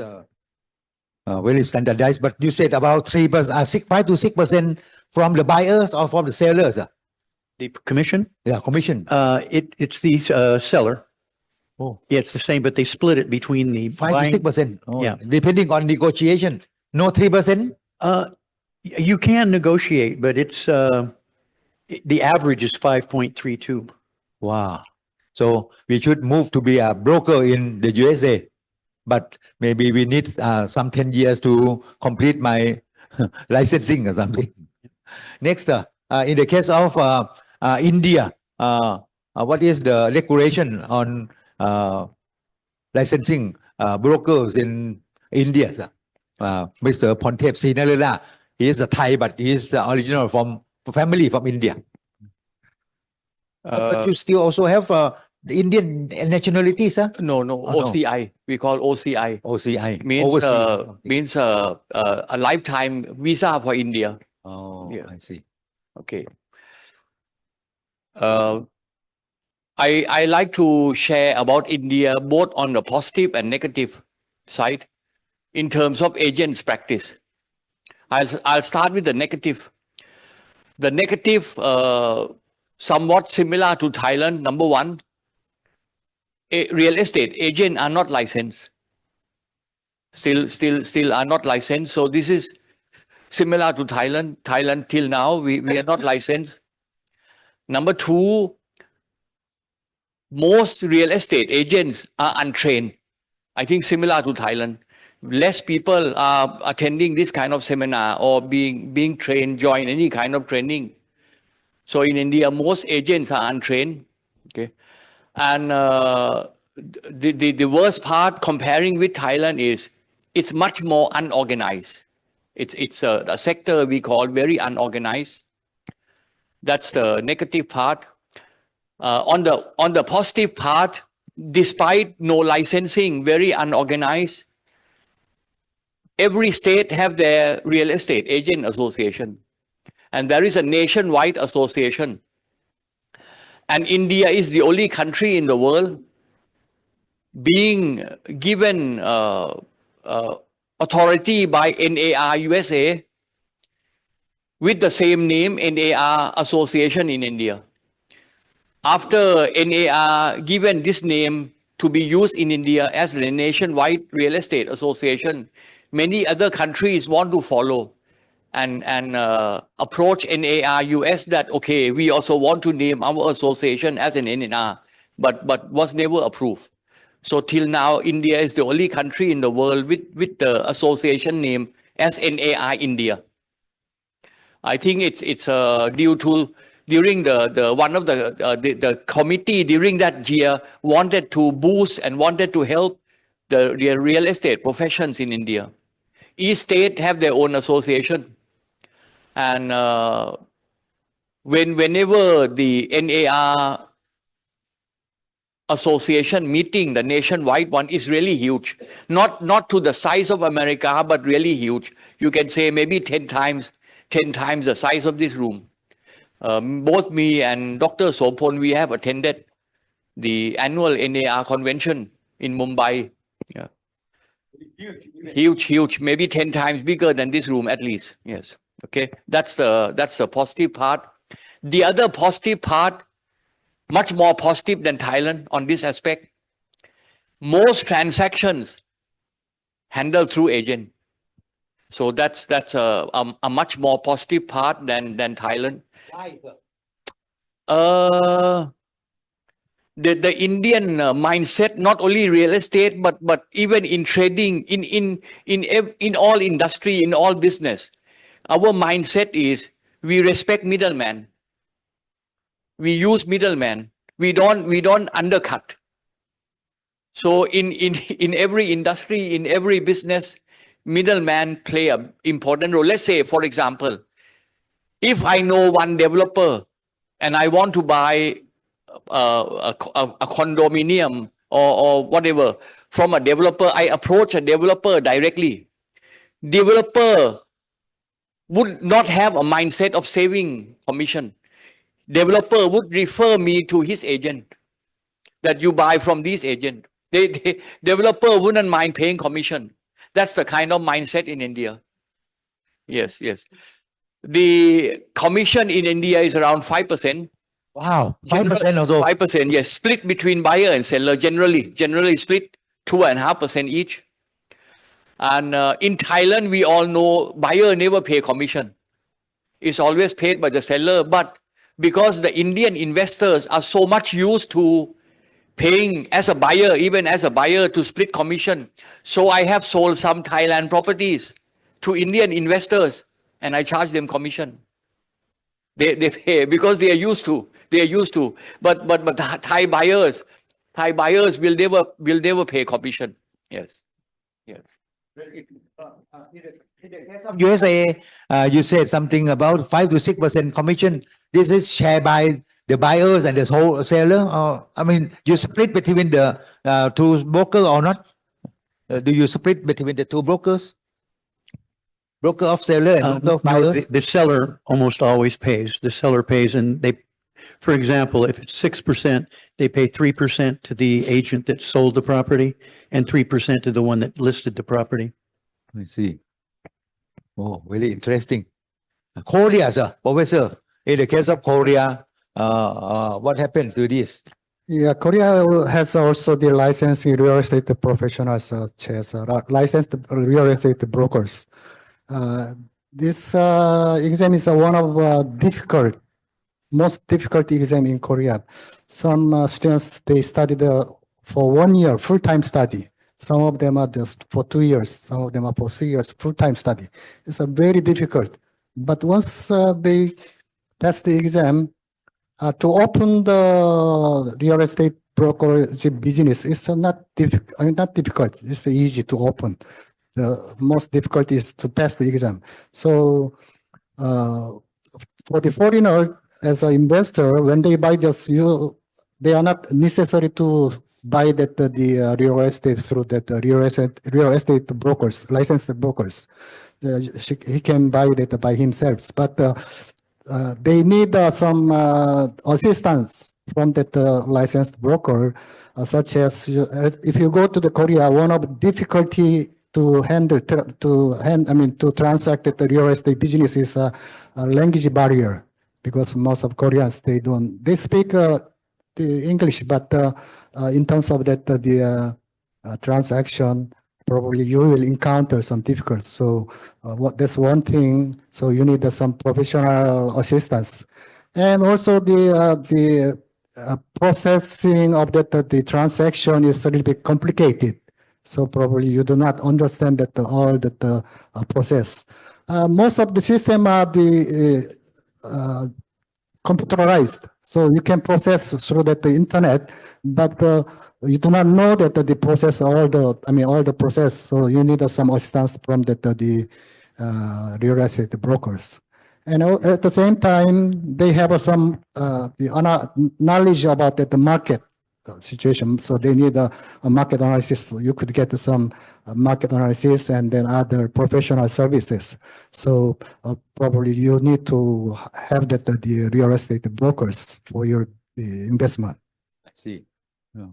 very standardized, but you said about 3%, 5 to 6% from the buyers or from the sellers? The commission, Yeah, commission. it's the seller. Oh, Yeah, it's the same, but they split it between the 5 to buying. 6%. Oh, Yeah. Depending on negotiation. No 3%? You can negotiate, but it's the average is 5.32. Wow. So we should move to be a broker in the USA. But maybe we need some 10 years to complete my licensing or something. Next, in the case of India, what is the regulation on licensing brokers in India? Mr. Pornthep SriNarula, he is a Thai, but he is original from family from India. But you still also have the Indian nationality, sir? No, no, Oh, no. OCI. We call OCI. OCI. Means Overseas. a lifetime visa for India. Oh, Yeah. I see. Okay. I like to share about India both on the positive and negative side in terms of agents practice. I'll start with the negative. The negative, somewhat similar to Thailand. Number one, real estate agents are not licensed. Still are not licensed. So this is similar to Thailand. Thailand till now we are not licensed. Number two, most real estate agents are untrained. I think similar to Thailand. Less people are attending this kind of seminar or being trained, join any kind of training. So in India, most agents are untrained. Okay, and the worst part comparing with Thailand is it's much more unorganized. It's a sector we call very unorganized. That's the negative part. On the positive part, despite no licensing, very unorganized, every state have their real estate agent association. And there is a nationwide association. And India is the only country in the world being given authority by NAR USA with the same name, NAR Association in India. After NAR given this name to be used in India as the nationwide real estate association, many other countries want to follow and approach NAR US that, okay, we also want to name our association as an NAR, but was never approved. So till now, India is the only country in the world with the association name as NAR India. I think it's due to during the one of the committee during that year wanted to boost and wanted to help the real estate professions in India. Each state have their own association, and whenever the NAR association meeting, the nationwide one is really huge. Not to the size of America, but really huge. You can say maybe 10 times the size of this room. Both me and Dr. Sopon, we have attended the annual NAR convention in Mumbai. Yeah. Huge, maybe 10 times bigger than this room at least. Yes. Okay. That's the positive part. The other positive part, much more positive than Thailand on this aspect. Most transactions handled through agent. So that's a much more positive part than Thailand. Why, sir? The Indian mindset, not only real estate, but even in trading, in all industry, in all business, our mindset is we respect middleman. We use middleman. We don't undercut. So in every industry, in every business, middleman play an important role. Let's say, for example, if I know one developer and I want to buy a condominium or whatever from a developer, I approach a developer directly. Developer would not have a mindset of saving commission. Developer would refer me to his agent, that you buy from this agent. Developer wouldn't mind paying commission. That's the kind of mindset in India. Yes, yes. The commission in India is around 5%. Wow, 5% also. 5%, yes, split between buyer and seller. Generally split 2.5% each. And in Thailand, we all know buyer never pay commission. It's always paid by the seller. But because the Indian investors are so much used to paying as a buyer, even as a buyer, to split commission, so I have sold some Thailand properties to Indian investors, and I charge them commission. They pay because they are used to. They are used to. But the Thai buyers will never pay commission. Yes, yes. In the case of USA, you said something about 5 to 6% commission. This is shared by the buyers and the wholesaler. Or I mean, you split between the two brokers or not? Do you split between the two brokers? Broker of seller and broker of No, buyers? the seller almost always pays. The seller pays, and they, for example, if it's 6%, they pay 3% to the agent that sold the property and 3% to the one that listed the property. I see. Oh, very interesting. Korea, sir, Professor. In the case of Korea, what happened to this? Yeah, Korea has also the licensing real estate professionals such as licensed real estate brokers. This exam is one of most difficult exam in Korea. Some students, they studied for 1 year, full-time study. Some of them are just for 2 years. Some of them are for 3 years, full-time study. It's a very difficult. But once they pass the exam, to open the real estate brokerage business, it's not difficult. It's easy to open. The most difficult is to pass the exam. So for the foreigner, as an investor, when they buy this, they are not necessary to buy that the real estate through that real estate brokers, licensed brokers. He can buy that by himself, but they need some assistance from that licensed broker, such as if you go to the Korea, one of the difficulty to transact the real estate business is a language barrier, because most of Koreans, they speak the English, but in terms of that the transaction, probably you will encounter some difficulties. So that's one thing. So you need some professional assistance, and also the processing of the transaction is a little bit complicated. So probably you do not understand that all the process. Most of the system are the computerized, so you can process through the internet, but you do not know that the process, all the process. So you need some assistance from the real estate brokers, and at the same time they have some knowledge about the market situation. So they need a market analysis. So you could get some market analysis and then other professional services. So probably you need to have the real estate brokers for your investment. I see. Oh,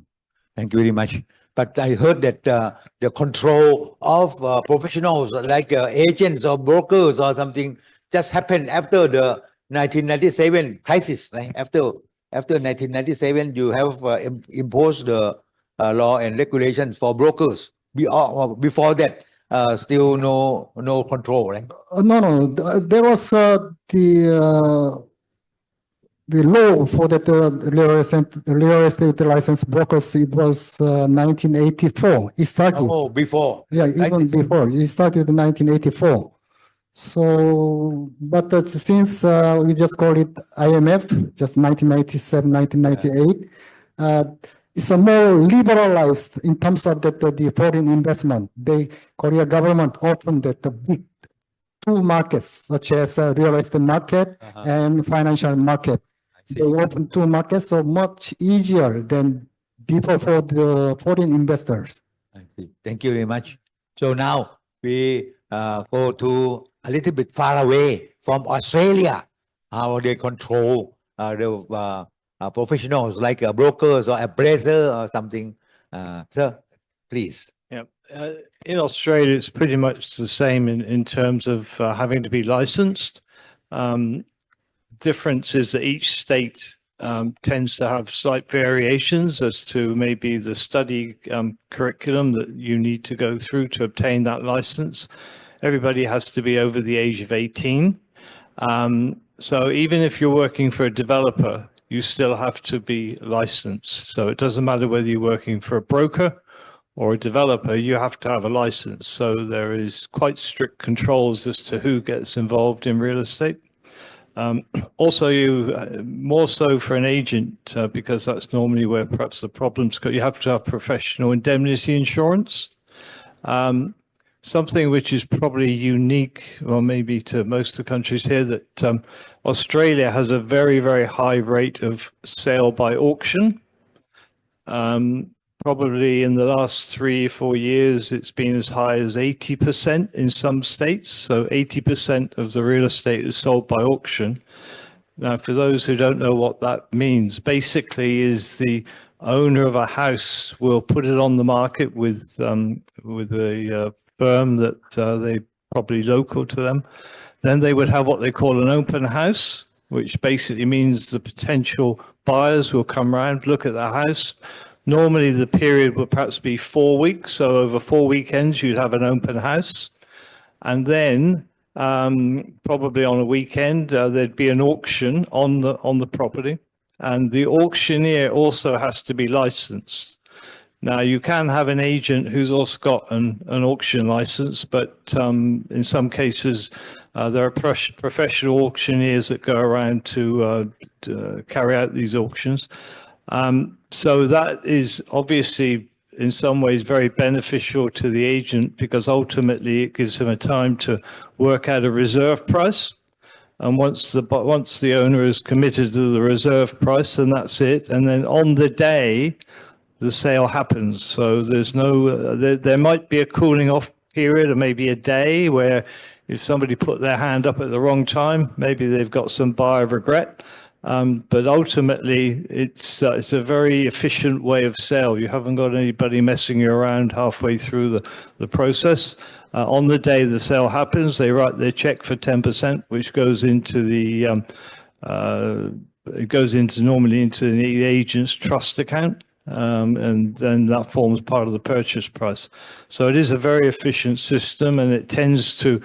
thank you very much. But I heard that the control of professionals like agents or brokers or something just happened after the 1997 crisis, right? After 1997, you have imposed the law and regulations for brokers. Before that, still no control, right? No. There was the law for the real estate license brokers. It was 1984. It started. Oh, before. Yeah, even before. It started in 1984. So, but since we just call it IMF, just 1997, 1998, it's a more liberalized in terms of the foreign investment. The Korea government opened the big two markets, such as real estate market and financial market. they open two markets, so much easier than before for the foreign investors. I see. Thank you very much. So now we go to a little bit far away from Australia, how they control the professionals like brokers or appraiser or something. Sir, please. Yeah, in Australia, it's pretty much the same in terms of having to be licensed. Difference is that each state tends to have slight variations as to maybe the study curriculum that you need to go through to obtain that license. Everybody has to be over the age of 18. So even if you're working for a developer, you still have to be licensed. So it doesn't matter whether you're working for a broker or a developer, you have to have a license. So there is quite strict controls as to who gets involved in real estate. Also, you more so for an agent, because that's normally where perhaps the problems go. You have to have professional indemnity insurance. Something which is probably unique, or maybe to most of the countries here, that Australia has a very, very high rate of sale by auction. Probably in the last 3 or 4 years, it's been as high as 80% in some states. So 80% of the real estate is sold by auction. Now, for those who don't know what that means, basically is the owner of a house will put it on the market with a firm that they probably local to them. Then they would have what they call an open house, which basically means the potential buyers will come around, look at the house. Normally, the period would perhaps be 4 weeks. So over 4 weekends, you'd have an open house. And then probably on a weekend, there'd be an auction on the property. And the auctioneer also has to be licensed. Now, you can have an agent who's also got an auction license, but in some cases, there are professional auctioneers that go around to carry out these auctions. So that is obviously in some ways very beneficial to the agent because ultimately it gives him a time to work out a reserve price. And once the owner is committed to the reserve price, then that's it. And then on the day, the sale happens. So there's no, there might be a cooling off period or maybe a day where if somebody put their hand up at the wrong time, maybe they've got some buyer regret. But ultimately, it's a very efficient way of sale. You haven't got anybody messing you around halfway through the process. On the day the sale happens, they write their check for 10%, which goes into normally into the agent's trust account. And then that forms part of the purchase price. So it is a very efficient system, and it tends to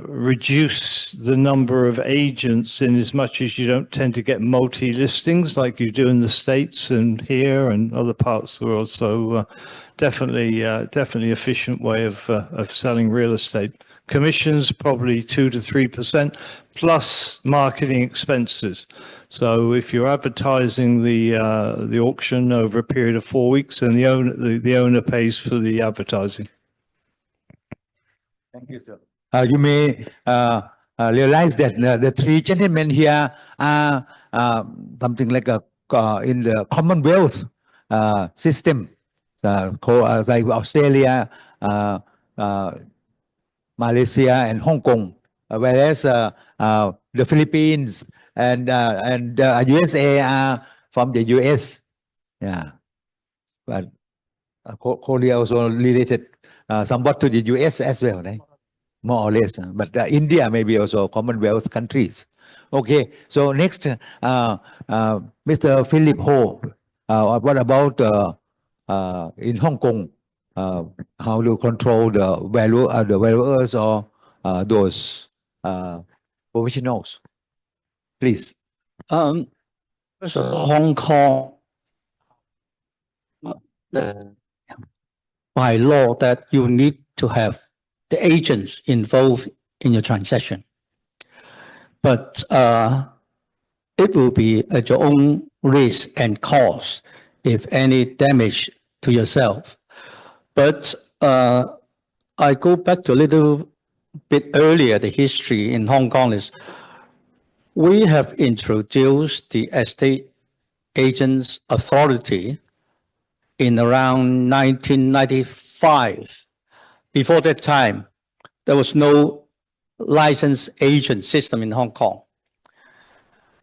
reduce the number of agents in as much as you don't tend to get multi-listings like you do in the States and here and other parts of the world. So definitely efficient way of selling real estate. Commissions probably 2 to 3% plus marketing expenses. So if you're advertising the auction over a period of 4 weeks, then the owner pays for the advertising. Thank you, sir. You may realize that the three gentlemen here are something like in the Commonwealth system, like Australia, Malaysia, and Hong Kong, whereas the Philippines and USA are from the US. Yeah, but Korea also related somewhat to the US as well, right? More or less, but India maybe also Commonwealth countries. Okay, so next, Mr. Philip Ho, what about in Hong Kong? How to control the valuers or those professionals? Please. First of all, Hong Kong, by law that you need to have the agents involved in your transaction. But it will be at your own risk and cost if any damage to yourself. But I go back to a little bit earlier, the history in Hong Kong is we have introduced the estate agents authority in around 1995. Before that time, there was no licensed agent system in Hong Kong.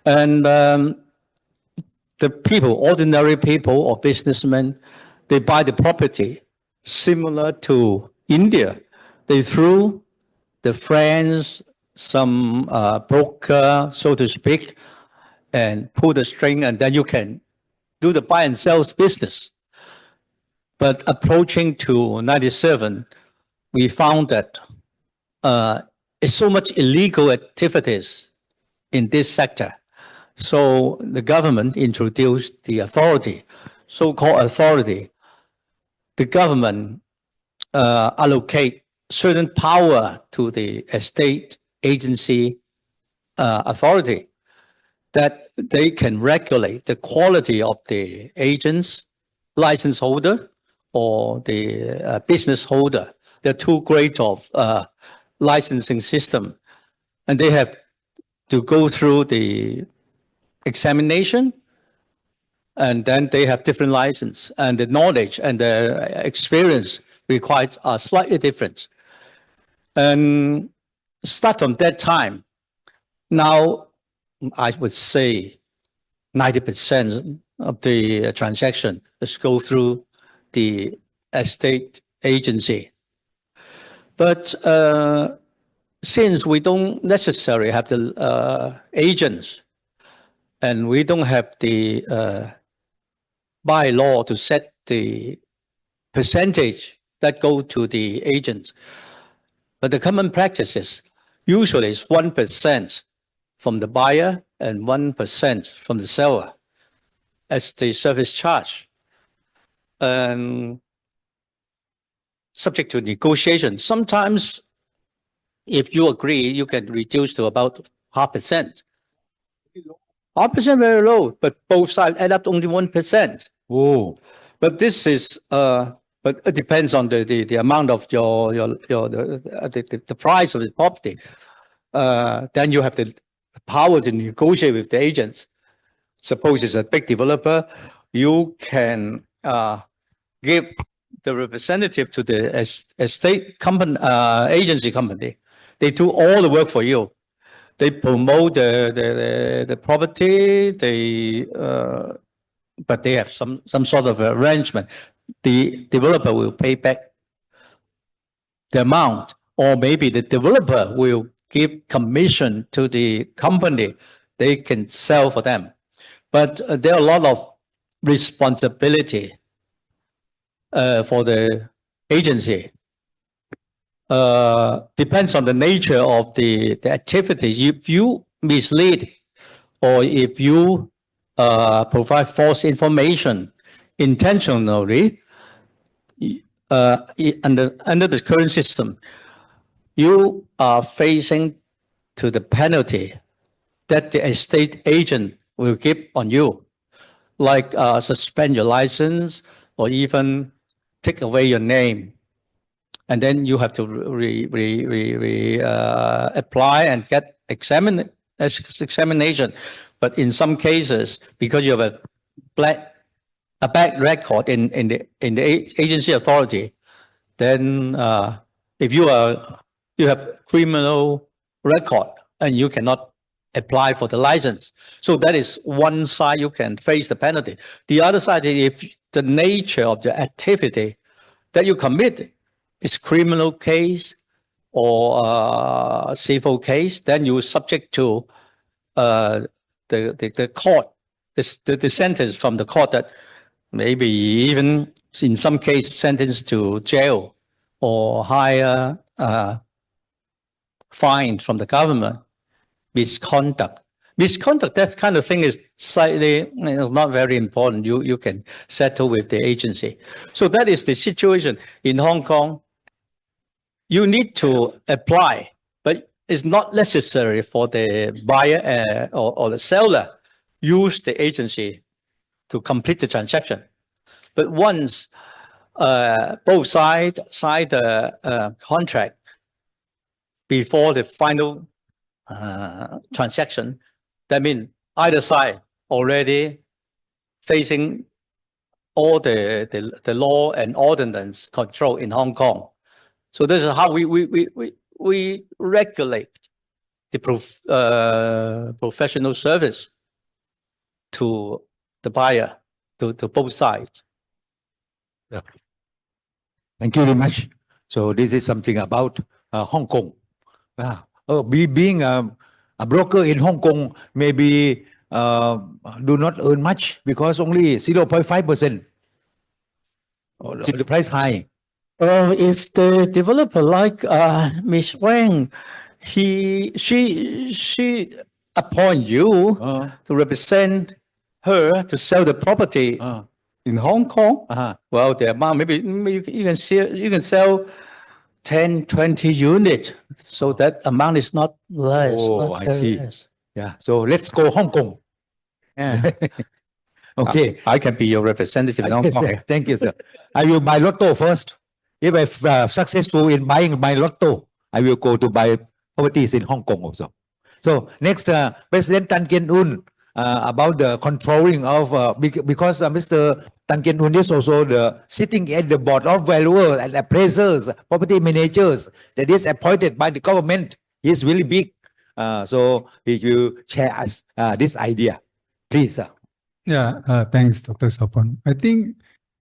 And the people, ordinary people or businessmen, they buy the property similar to India. They through the friends, some broker, so to speak, and pull the string, and then you can do the buy and sell business. But approaching to 97, we found that it's so much illegal activities in this sector. So the government introduced the authority, so-called authority. The government allocate certain power to the estate agency authority that they can regulate the quality of the agents, license holder, or the business holder. There are two grades of licensing system, and they have to go through the examination, and then they have different license, and the knowledge and the experience required are slightly different. And start from that time, now I would say 90% of the transaction is go through the estate agency. But since we don't necessarily have the agents, and we don't have the bylaw to set the percentage that go to the agents, but the common practice is usually it's 1% from the buyer and 1% from the seller as the service charge. And subject to negotiation, sometimes if you agree, you can reduce to about 0.5%. 0.5% very low, but both sides add up to only 1%. Oh, But this is, but it depends on the amount of the price of the property. Then you have the power to negotiate with the agents. Suppose it's a big developer, you can give the representative to the estate company, agency company. They do all the work for you. They promote the property. They but they have some sort of arrangement. The developer will pay back the amount, or maybe the developer will give commission to the company. They can sell for them. But there are a lot of responsibility for the agency. Depends on the nature of the activities. If you mislead or if you provide false information intentionally, under the current system, you are facing to the penalty that the estate agent will give on you, like suspend your license or even take away your name. And then you have to apply and get examination. But in some cases, because you have a bad record in the agency authority, then if you have criminal record and you cannot apply for the license. So that is one side you can face the penalty. The other side, if the nature of the activity that you commit is criminal case or civil case, then you are subject to the court, the sentence from the court that maybe even in some cases sentenced to jail or higher fine from the government. Misconduct, that kind of thing is slightly, is not very important. You can settle with the agency. So that is the situation in Hong Kong. You need to apply, but it's not necessary for the buyer or the seller use the agency to complete the transaction. But once both sides sign the contract before the final transaction, That means either side already facing all the law and ordinance control in Hong Kong. So this is how we regulate the professional service to the buyer, to both sides. Thank you very much. So this is something about Hong Kong. Being a broker in Hong Kong maybe do not earn much because only 0.5%. The price high. If the developer like Miss Wang, she appoint you to represent her to sell the property in Hong Kong. Well, the amount maybe you can sell 10, 20 units, so that amount is not less. Oh, not I very see. less. Yeah. So let's go Hong Kong. Yeah. Okay. I can be your representative in Hong Yes, Kong. sir. Thank you, sir. I will buy lotto first. If I'm successful in buying my lotto, I will go to buy properties in Hong Kong also. So next, President Tan Kien Un, about the controlling of, because Mr. Tan Kien Un is also the sitting at the board of valuers and appraisers, property managers that is appointed by the government. He's really big. So he will share us this idea. Please, sir. Yeah, thanks, Dr. Sopan. I think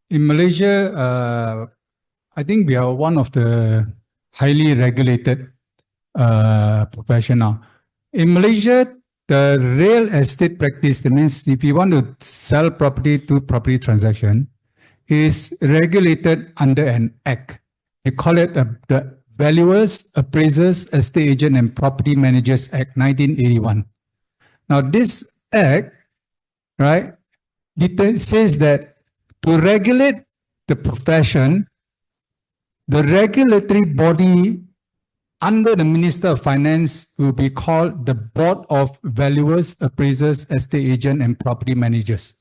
in Malaysia, I think we are one of the highly regulated professional. In Malaysia, the real estate practice, that means if you want to sell property to property transaction, is regulated under an act. They call it the Valuers, Appraisers, Estate Agent and Property Managers Act 1981. Now this act, right, it says that to regulate the profession, the regulatory body under the Minister of Finance will be called the Board of Valuers, Appraisers, Estate Agent and Property Managers.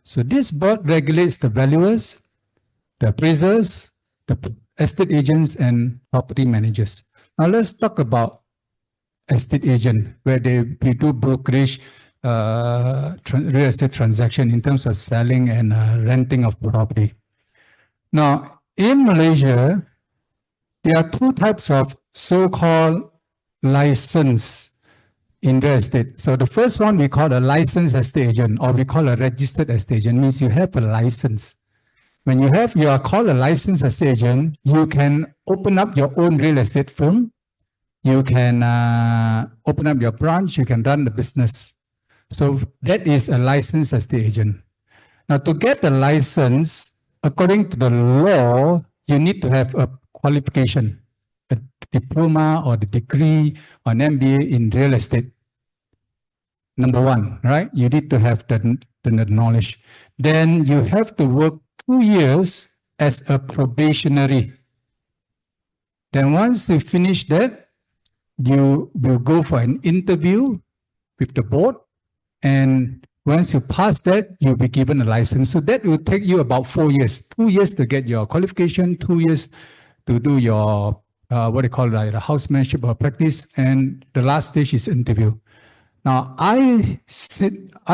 So this board regulates the valuers, the appraisers, the estate agents and property managers. Now let's talk about estate agent, where we do brokerage real estate transaction in terms of selling and renting of property. Now in Malaysia, there are two types of so-called license in real estate. So the first one we call a licensed estate agent, or we call a registered estate agent, means you have a license. When you are called a licensed estate agent, you can open up your own real estate firm. You can open up your branch, you can run the business. So that is a licensed estate agent. Now to get the license, according to the law, you need to have a qualification, a diploma or the degree or an MBA in real estate. Number one, right? You need to have the knowledge. Then you have to work 2 years as a probationary. Then once you finish that, you will go for an interview with the board. And once you pass that, you'll be given a license. So that will take you about 4 years, 2 years to get your qualification, 2 years to do your, what they call it, housemanship or practice. And the last stage is interview. Now, I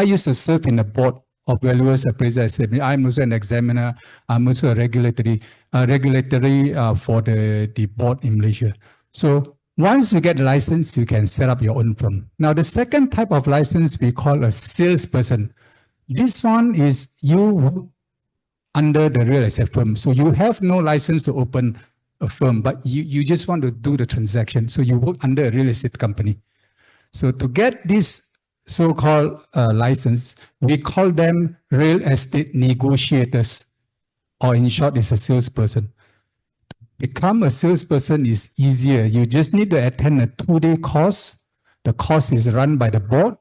used to serve in the board of valuers, appraisers. I'm also an examiner. I'm also a regulatory for the board in Malaysia. So once you get a license, you can set up your own firm. Now, the second type of license we call a salesperson. This one is you work under the real estate firm. So you have no license to open a firm, but you just want to do the transaction. So you work under a real estate company. So to get this so-called license, we call them real estate negotiators, or in short, it's a salesperson. To become a salesperson is easier. You just need to attend a 2-day course. The course is run by the board,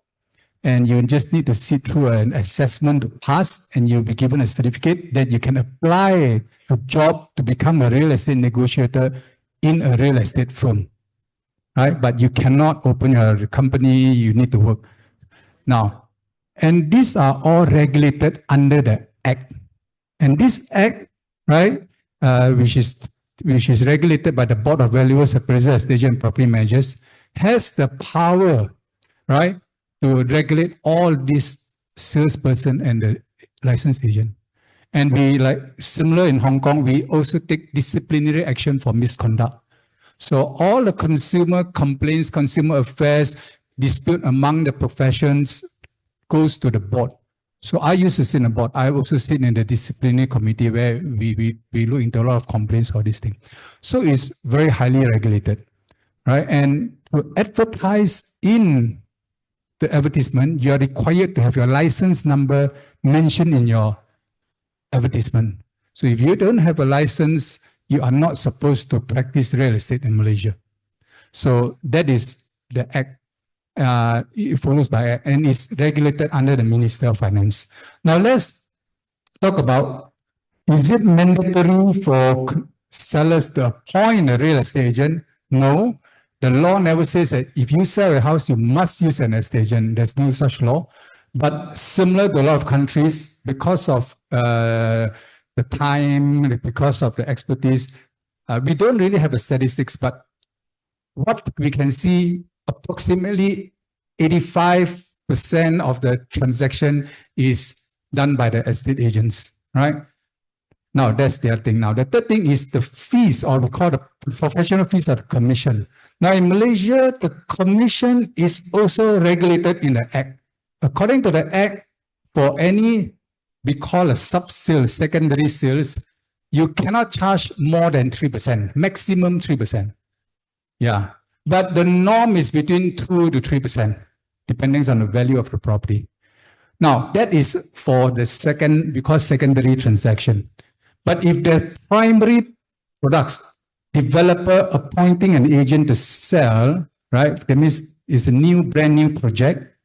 and you just need to sit through an assessment to pass, and you'll be given a certificate that you can apply a job to become a real estate negotiator in a real estate firm. Right? But you cannot open your company, you need to work. Now, and these are all regulated under the Act. And this Act, right, which is regulated by the Board of Valuers, Appraisers, Estate Agents, and Property Managers, has the power, right, to regulate all these salesperson and the licensed agent. And we like similar in Hong Kong, we also take disciplinary action for misconduct. So all the consumer complaints, consumer affairs, dispute among the professions goes to the board. So I used to sit in the board. I also sit in the disciplinary committee where we look into a lot of complaints for this thing. So it's very highly regulated, right? And to advertise in the advertisement, you are required to have your license number mentioned in your advertisement. So if you don't have a license, you are not supposed to practice real estate in Malaysia. So that is the act. It follows by act, and it's regulated under the Minister of Finance. Now let's talk about, is it mandatory for sellers to appoint a real estate agent? No. The law never says that if you sell a house, you must use an estate agent. There's no such law. But similar to a lot of countries, because of the time, because of the expertise, we don't really have the statistics, but what we can see, approximately 85% of the transaction is done by the estate agents, right? Now, that's their thing. Now, the third thing is the fees, or we call the professional fees or the commission. Now, in Malaysia, the commission is also regulated in the Act. According to the Act, for any, we call a sub-sale, secondary sales, you cannot charge more than 3%, maximum 3%. Yeah, but the norm is between 2 to 3%, depending on the value of the property. Now, that is for the second, because secondary transaction. But if the primary products, developer appointing an agent to sell, right, that means it's a new, brand new project.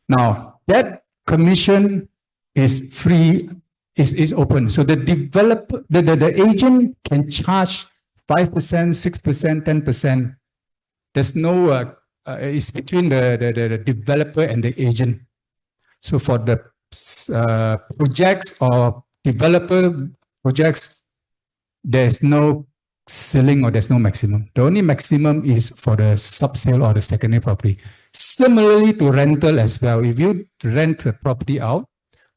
Now, that commission is free, is open. So the developer, the agent can charge 5%, 6%, 10%. There's no, it's between the developer and the agent. So for the projects or developer projects, there's no ceiling or there's no maximum. The only maximum is for the sub-sale or the secondary property. Similarly to rental as well. If you rent a property out,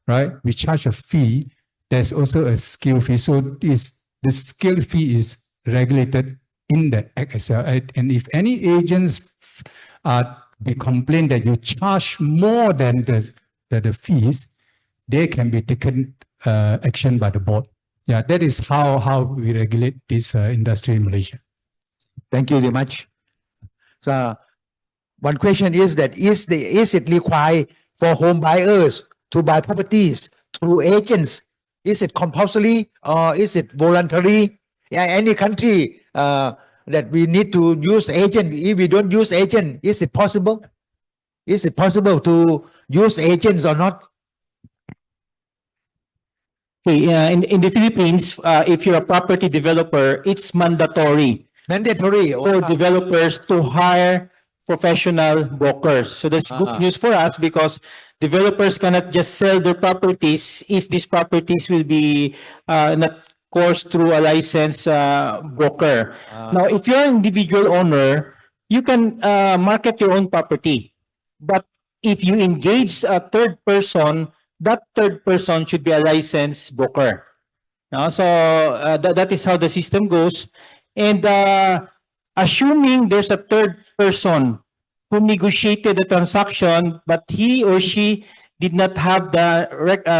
right, we charge a fee. There's also a skill fee. So the skill fee is regulated in the Act as well. And if any agents they complain that you charge more than the fees, they can be taken action by the board. Yeah, that is how we regulate this industry in Malaysia. Thank you very much. So one question is that is it required for home buyers to buy properties through agents? Is it compulsory or is it voluntary? Yeah, any country that we need to use agent. If we don't use agent, is it possible? Is it possible to use agents or not? Okay, in the Philippines, if you're a property developer, it's mandatory for developers to hire professional brokers. So that's good news for us because developers cannot just sell their properties if these properties will be not coursed through a licensed broker. Now, if you're an individual owner, you can market your own property. But if you engage a third person, that third person should be a licensed broker. So that is how the system goes. And assuming there's a third person who negotiated the transaction, but he or she did not have the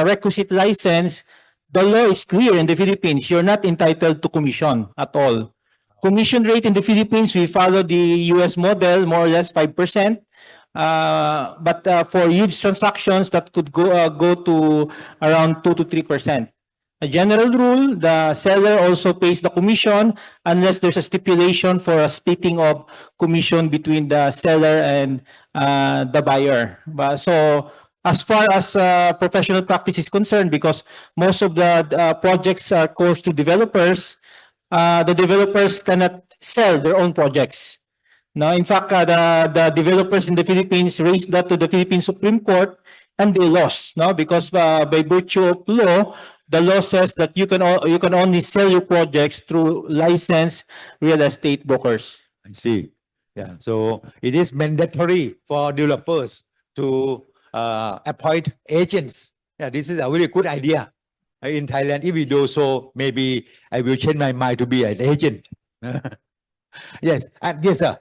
requisite license, the law is clear in the Philippines. You're not entitled to commission at all. Commission rate in the Philippines, we follow the US model, more or less 5%. But for huge transactions, that could go to around 2 to 3%. A general rule, the seller also pays the commission unless there's a stipulation for a splitting of commission between the seller and the buyer. So as far as professional practice is concerned, because most of the projects are coursed to developers, the developers cannot sell their own projects. Now, in fact, the developers in the Philippines raised that to the Philippine Supreme Court and they lost, no? Because by virtue of law, the law says that you can only sell your projects through licensed real estate brokers. I see. Yeah. So it is mandatory for developers to appoint agents. Yeah, this is a very good idea. In Thailand, if we do so, maybe I will change my mind to be an agent. Yes, yes, sir.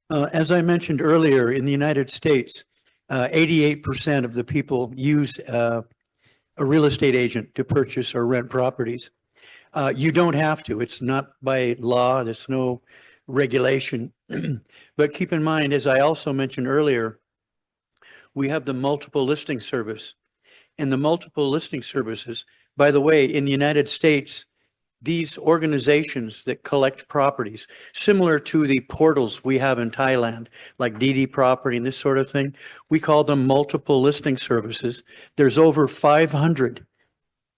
As I mentioned earlier, in the United States, 88% of the people use a real estate agent to purchase or rent properties. You don't have to. It's not by law. There's no regulation. But keep in mind, as I also mentioned earlier, we have the multiple listing service. And the multiple listing services, by the way, in the United States, these organizations that collect properties, similar to the portals we have in Thailand, like DD Property and this sort of thing, we call them multiple listing services. There's over 500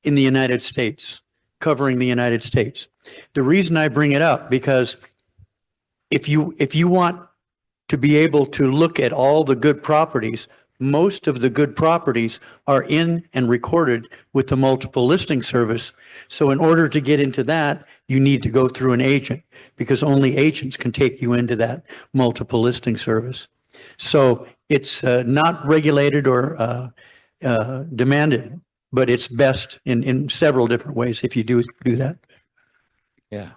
in the United States, covering the United States. The reason I bring it up, because if you want to be able to look at all the good properties, most of the good properties are in and recorded with the multiple listing service. So in order to get into that, you need to go through an agent, because only agents can take you into that multiple listing service. So it's not regulated or demanded, but it's best in several different ways if you do that. Yeah.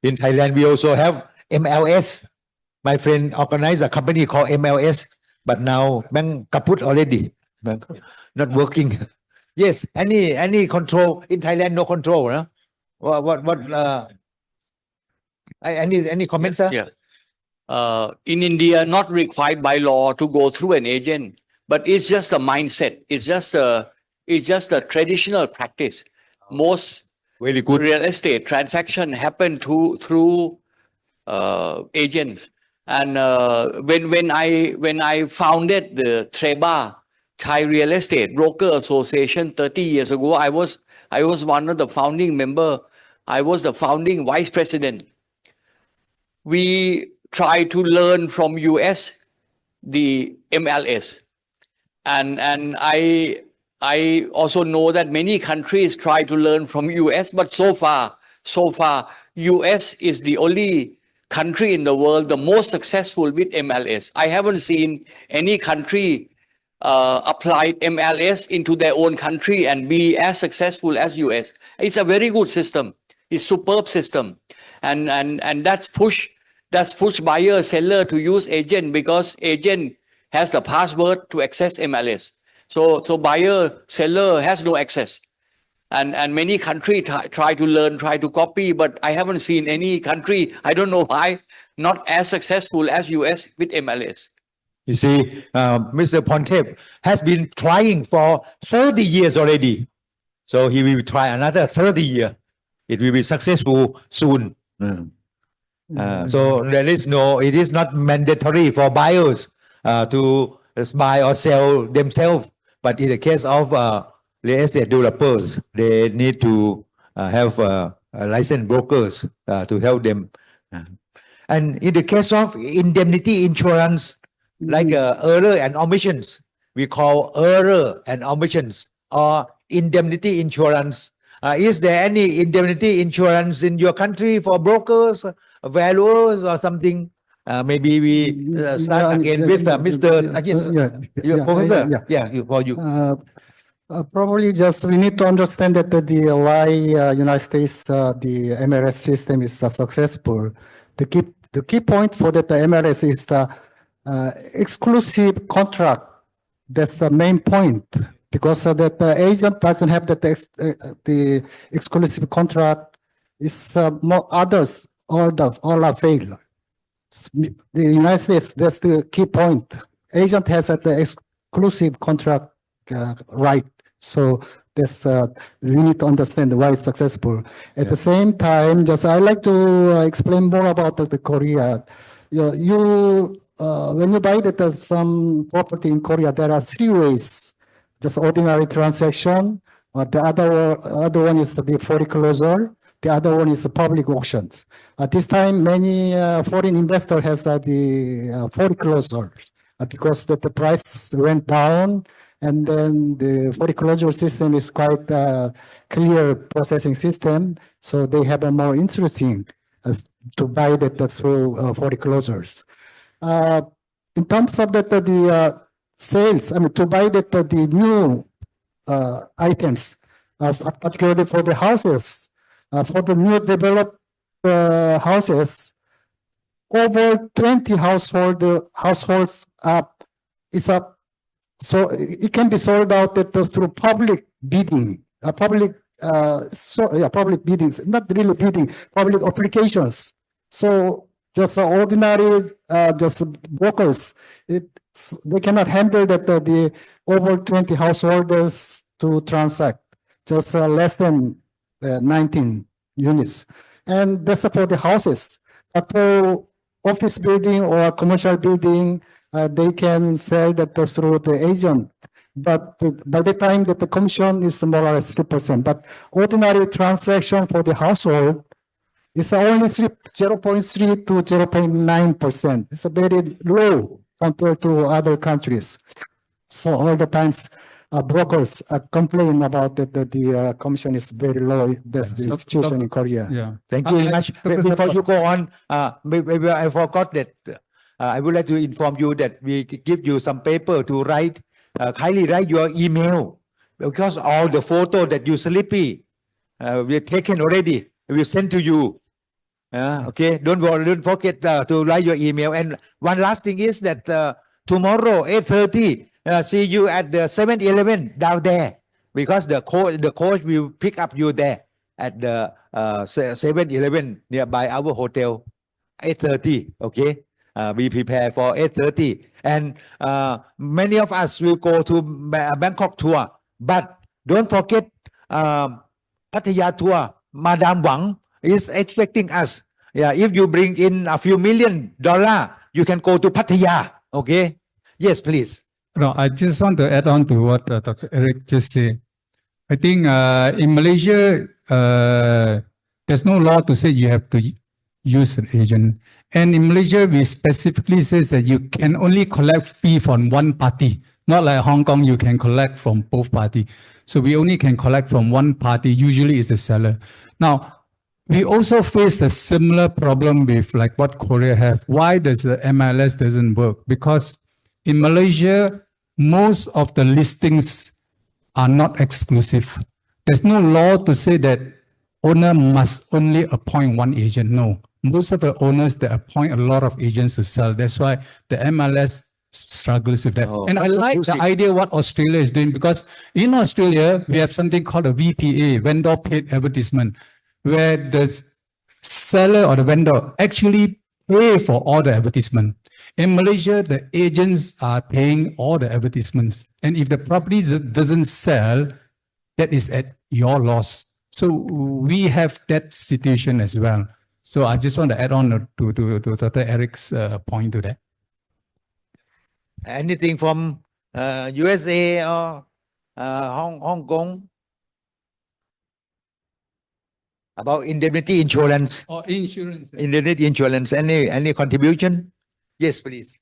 In Thailand, we also have MLS. My friend organized a company called MLS. But now bank kaput already, not working. Yes, any control in Thailand? No control, no? What? Any comments, sir? Yes. In India, not required by law to go through an agent, but it's just a mindset. It's just a traditional practice. Most Very good. real estate transaction happen through agents. And when I founded the TREBA, Thai Real Estate Broker Association 30 years ago, I was one of the founding member. I was the founding vice president. We try to learn from US the MLS, and I also know that many countries try to learn from US, but so far US is the only country in the world the most successful with MLS. I haven't seen any country applied MLS into their own country and be as successful as US. It's a very good system. It's superb system, and that's push buyer seller to use agent, because agent has the password to access MLS. So buyer seller has no access. And many countries try to learn, try to copy, but I haven't seen any country, I don't know why, not as successful as US with MLS. You see, Mr. Pornthep has been trying for 30 years already. So he will try another 30 years. It will be successful soon. So it is not mandatory for buyers to buy or sell themselves. But in the case of real estate developers, they need to have licensed brokers to help them. And in the case of indemnity insurance, like error and omissions, we call error and omissions or indemnity insurance. Is there any indemnity insurance in your country for brokers, valuers, or something? Maybe we start again with Mr. Professor. For you. Probably just we need to understand that the why United States the MLS system is successful. The key point for that MLS is the exclusive contract. That's the main point, because that the agent doesn't have the exclusive contract. It's more others all are failed. The United States, that's the key point. Agent has the exclusive contract right. So that's we need to understand why it's successful. At the same time, just I like to explain more about the Korea. You when you buy some property in Korea, there are three ways. Just ordinary transaction. The other one is the foreclosure. The other one is the public auctions. At this time, many foreign investor has the foreclosure because the price went down. And then the foreclosure system is quite a clear processing system. So they have a more interesting to buy that through foreclosures. In terms of sales, I mean, to buy the new items, particularly for the houses, for the new developed houses, over 20 households is up. So it can be sold out through public bidding, public biddings, not really bidding, public applications. So just ordinary, just brokers, they cannot handle the over 20 householders to transact, just less than 19 units. And that's for the houses. But for office building or commercial building, they can sell that through the agent. But by the time that the commission is more or less 3%, but ordinary transaction for the household is only 0.3 to 0.9%. It's a very low compared to other countries. So all the times brokers complain about that the commission is very low. That's the situation in Korea. Yeah. Thank you very much. Before you go on, maybe I forgot that I would like to inform you that we give you some paper to write. Kindly write your email because all the photo that you sleepy we are taken already. We will send to you. Okay, don't forget to write your email. And one last thing is that tomorrow 8:30, see you at the 7-Eleven down there because the coach will pick up you there at the 7-Eleven nearby our hotel. 8:30. Okay, we prepare for 8:30, and many of us will go to Bangkok tour. But don't forget Pattaya tour. Madam Wang is expecting us. Yeah, if you bring in a few $1 million, you can go to Pattaya. Okay. Yes, please. No, I just want to add on to what Dr. Eric just said. I think in Malaysia, there's no law to say you have to use an agent. And in Malaysia, we specifically says that you can only collect fee from one party. Not like Hong Kong, you can collect from both parties. So we only can collect from one party, usually is the seller. Now, we also face a similar problem with like what Korea have. Why does the MLS doesn't work? Because in Malaysia, most of the listings are not exclusive. There's no law to say that owner must only appoint one agent. No, most of the owners, they appoint a lot of agents to sell. That's why the MLS struggles with that. And I like the idea what Australia is doing, because in Australia, we have something called a VPA, vendor paid advertisement, where the seller or the vendor actually pay for all the advertisement. In Malaysia, the agents are paying all the advertisements. And if the property doesn't sell, that is at your loss. So we have that situation as well. So I just want to add on to Dr. Eric's point to that. Anything from USA or Hong Kong about indemnity insurance? Or insurance. Indemnity insurance. Any contribution? Yes, please.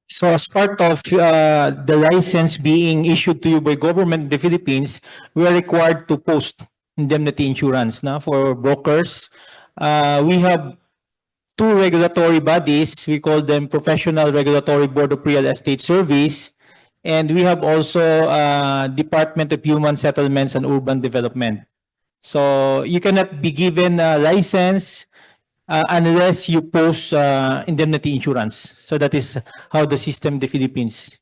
So as part of the license being issued to you by government in the Philippines, we are required to post indemnity insurance now for brokers. We have two regulatory bodies. We call them Professional Regulatory Board of Real Estate Service. And we have also Department of Human Settlements and Urban Development. So you cannot be given a license unless you post indemnity insurance. So that is how the system in the Philippines.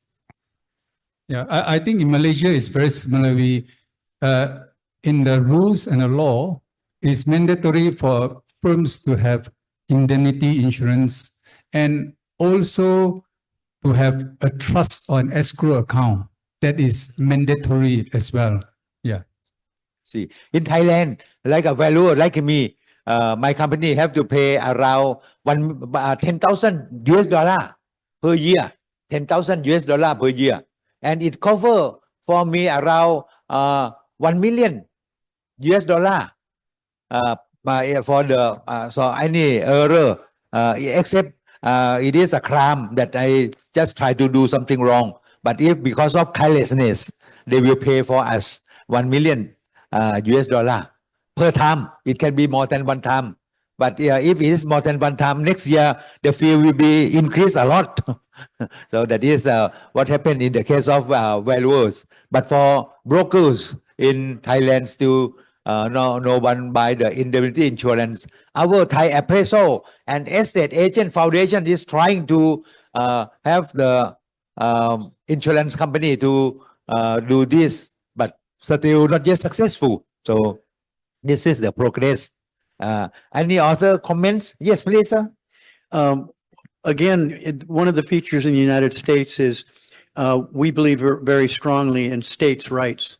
Yeah, I think in Malaysia it's very similar. We, in the rules and the law, it's mandatory for firms to have indemnity insurance and also to have a trust or an escrow account. That is mandatory as well. Yeah. See, in Thailand, like a valuer like me, my company have to pay around $10,000 per year. $10,000 per year, and it cover for me around $1 million for the so any error, except it is a crime that I just try to do something wrong. But if because of carelessness, they will pay for us $1 million per time. It can be more than one time. But if it is more than one time, next year the fee will be increased a lot. So that is what happened in the case of valuers. But for brokers in Thailand, still no one buy the indemnity insurance. Our Thai appraisal and estate agent foundation is trying to have the insurance company to do this, but still not yet successful. So this is the progress. Any other comments? Yes, please, sir. Again, one of the features in the United States is we believe very strongly in states' rights.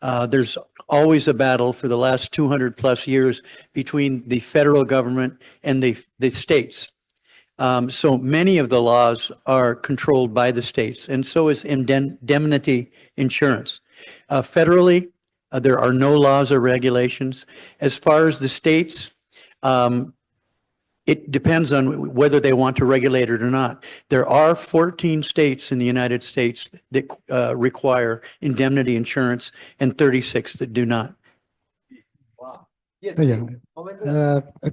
There's always a battle for the last 200 plus years between the federal government and the states. So many of the laws are controlled by the states, and so is indemnity insurance. Federally, there are no laws or regulations. As far as the states, it depends on whether they want to regulate it or not. There are 14 states in the United States that require indemnity insurance and 36 that do not. Yes.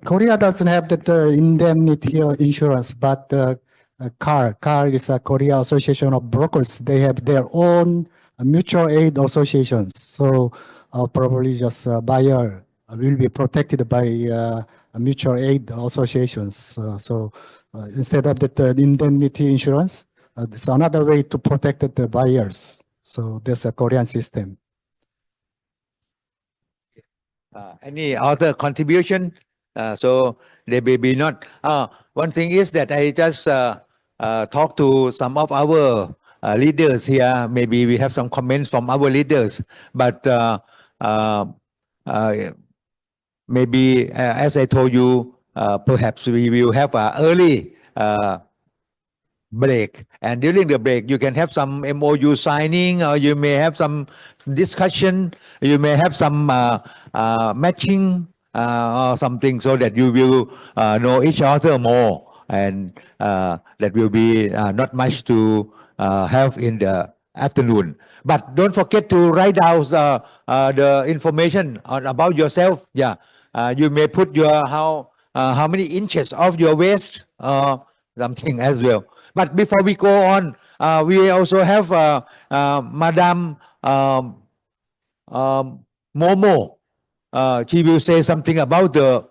Korea doesn't have that indemnity insurance, but CAR is a Korea Association of Brokers. They have their own mutual aid associations. So probably just buyer will be protected by mutual aid associations. So instead of the indemnity insurance, it's another way to protect the buyers. So there's a Korean system. Any other contribution? So they may be not. One thing is that I just talked to some of our leaders here. Maybe we have some comments from our leaders, but maybe as I told you, perhaps we will have an early break, and during the break you can have some MOU signing, or you may have some discussion, you may have some matching or something, so that you will know each other more, and that will be not much to have in the afternoon. But don't forget to write down the information about yourself. Yeah, you may put your how many inches of your waist, something as well. But before we go on, we also have Madam Momo. She will say something about the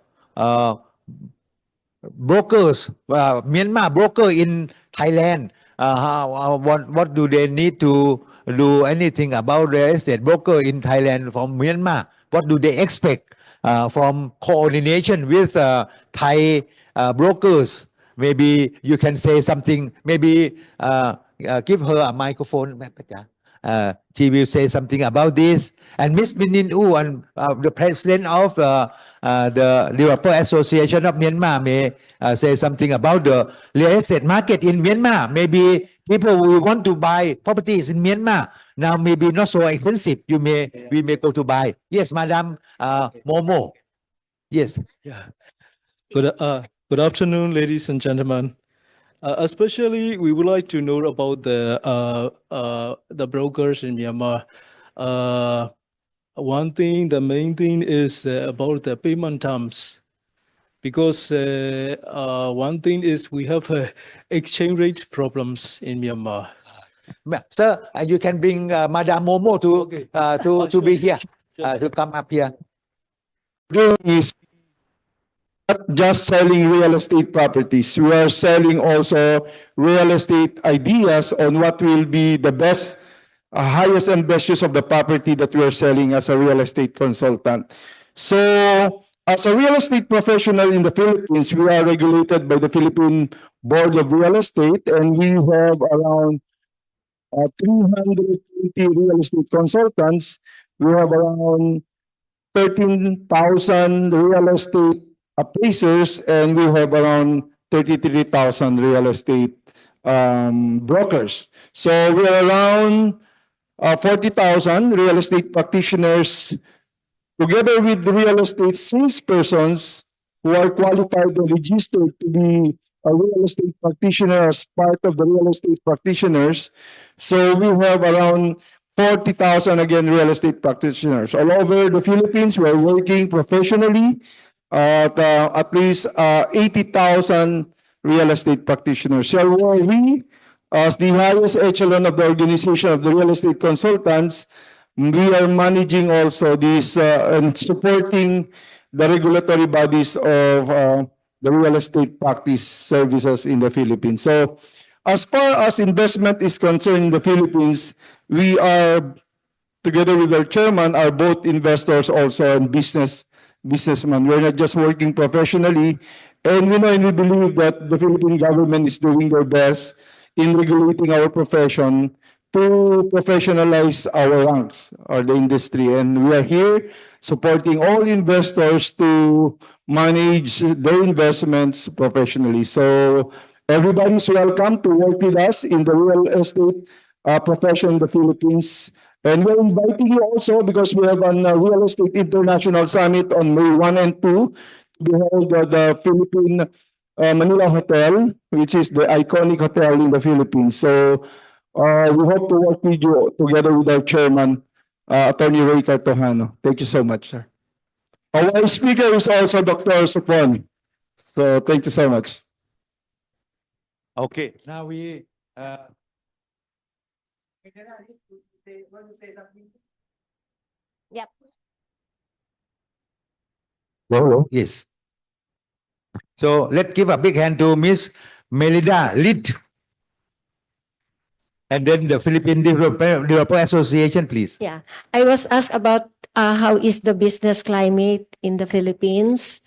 brokers, Myanmar broker in Thailand. What do they need to do anything about real estate broker in Thailand from Myanmar? What do they expect from coordination with Thai brokers? Maybe you can say something. Maybe give her a microphone. She will say something about this. And Ms. Minin U, and the president of the Developer Association of Myanmar, may say something about the real estate market in Myanmar. Maybe people will want to buy properties in Myanmar. Now maybe not so expensive. We may go to buy. Yes, Madam Momo. Yes. Yeah. Good afternoon, ladies and gentlemen. Especially, we would like to know about the brokers in Myanmar. One thing, the main thing is about the payment terms, because one thing is we have exchange rate problems in Myanmar. Sir, you can bring Madam Momo to be here, to come up here. Is not just selling real estate properties. We are selling also real estate ideas on what will be the best, highest and best use of the property that we are selling as a real estate consultant. So, as a real estate professional in the Philippines, we are regulated by the Philippine Board of Real Estate, and we have around 320 real estate consultants. We have around 13,000 real estate appraisers, and we have around 33,000 real estate brokers. So we are around 40,000 real estate practitioners, together with the real estate salespersons who are qualified and registered to be a real estate practitioner as part of the real estate practitioners. So we have around 40,000 again real estate practitioners all over the Philippines. We are working professionally at least 80,000 real estate practitioners. So we, as the highest echelon of the organization of the real estate consultants, we are managing also this and supporting the regulatory bodies of the real estate practice services in the Philippines. So as far as investment is concerned in the Philippines, we are, together with our chairman, are both investors also and businessmen. We're not just working professionally, and we know and we believe that the Philippine government is doing their best in regulating our profession to professionalize our ranks or the industry. And we are here supporting all investors to manage their investments professionally. So everybody's welcome to work with us in the real estate profession in the Philippines. And we're inviting you also because we have a Real Estate International Summit on May 1 and 2 to be held at the Philippine Manila Hotel, which is the iconic hotel in the Philippines. So we hope to work with you together with our chairman, Attorney Ray Cartojano. Thank you so much, sir. Our speaker is also Dr. Sapon. So thank you so much. Okay, now we Yep. Hello. Yes. So let's give a big hand to Miss Melida Lid. And then the Philippine Developer Association, please. Yeah, I was asked about how is the business climate in the Philippines.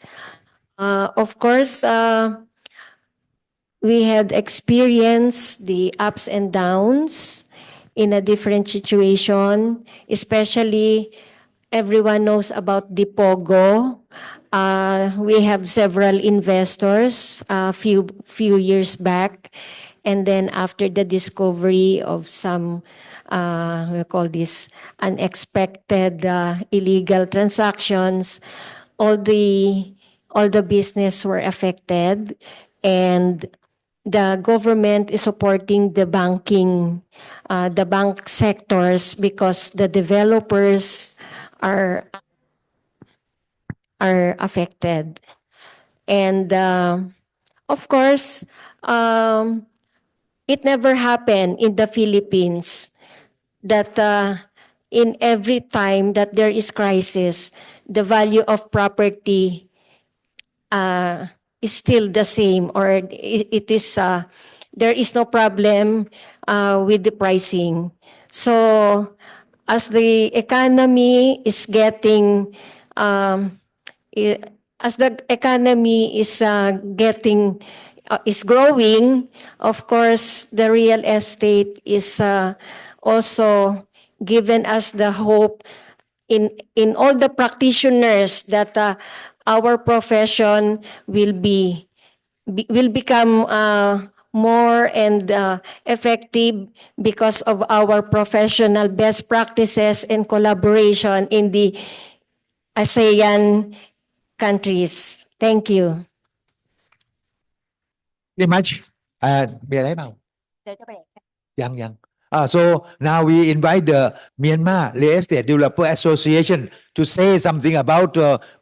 Of course, we had experienced the ups and downs in a different situation, especially everyone knows about the POGO. We have several investors few years back, and then after the discovery of some we call this unexpected illegal transactions, all the business were affected, and the government is supporting the bank sectors because the developers are affected. And of course, it never happened in the Philippines that in every time that there is crisis, the value of property is still the same, or it is there is no problem with the pricing. So as the economy is getting as the economy is getting is growing, of course the real estate is also given us the hope in all the practitioners that our profession will become more and effective because of our professional best practices and collaboration in the ASEAN countries. Thank you. Very much. มีอะไรเปล่ายัง so now we invite the Myanmar Real Estate Developer Association to say something about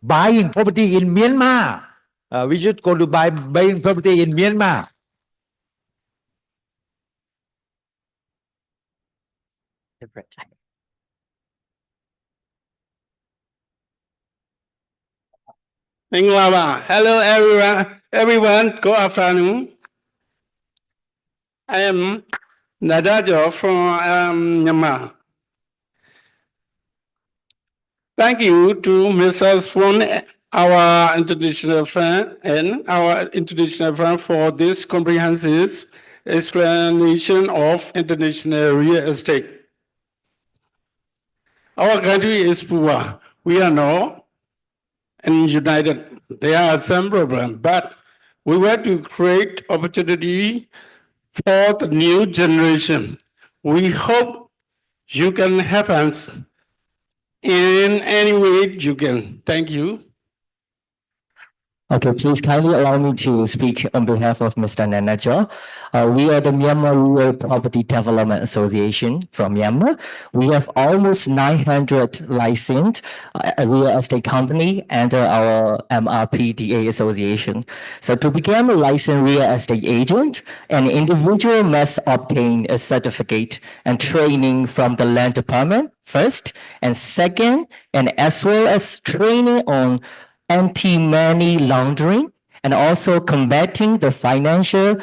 buying property in Myanmar. We should go to buying property in Myanmar. Hello everyone. Good afternoon. I am Nadajo from Myanmar. Thank you to Mr. Spoon, our international friend, and our international friend for this comprehensive explanation of international real estate. Our country is poor. We are not and united. There are some problems, but we want to create opportunity for the new generation. We hope you can help us in any way you can. Thank you. Okay, please kindly allow me to speak on behalf of Mr. Nigel. We are the Myanmar Rural Property Development Association from Myanmar. We have almost 900 licensed real estate company under our MRPDA association. So to become a licensed real estate agent, an individual must obtain a certificate and training from the land department first, and second, and as well as training on anti-money laundering and also combating the financial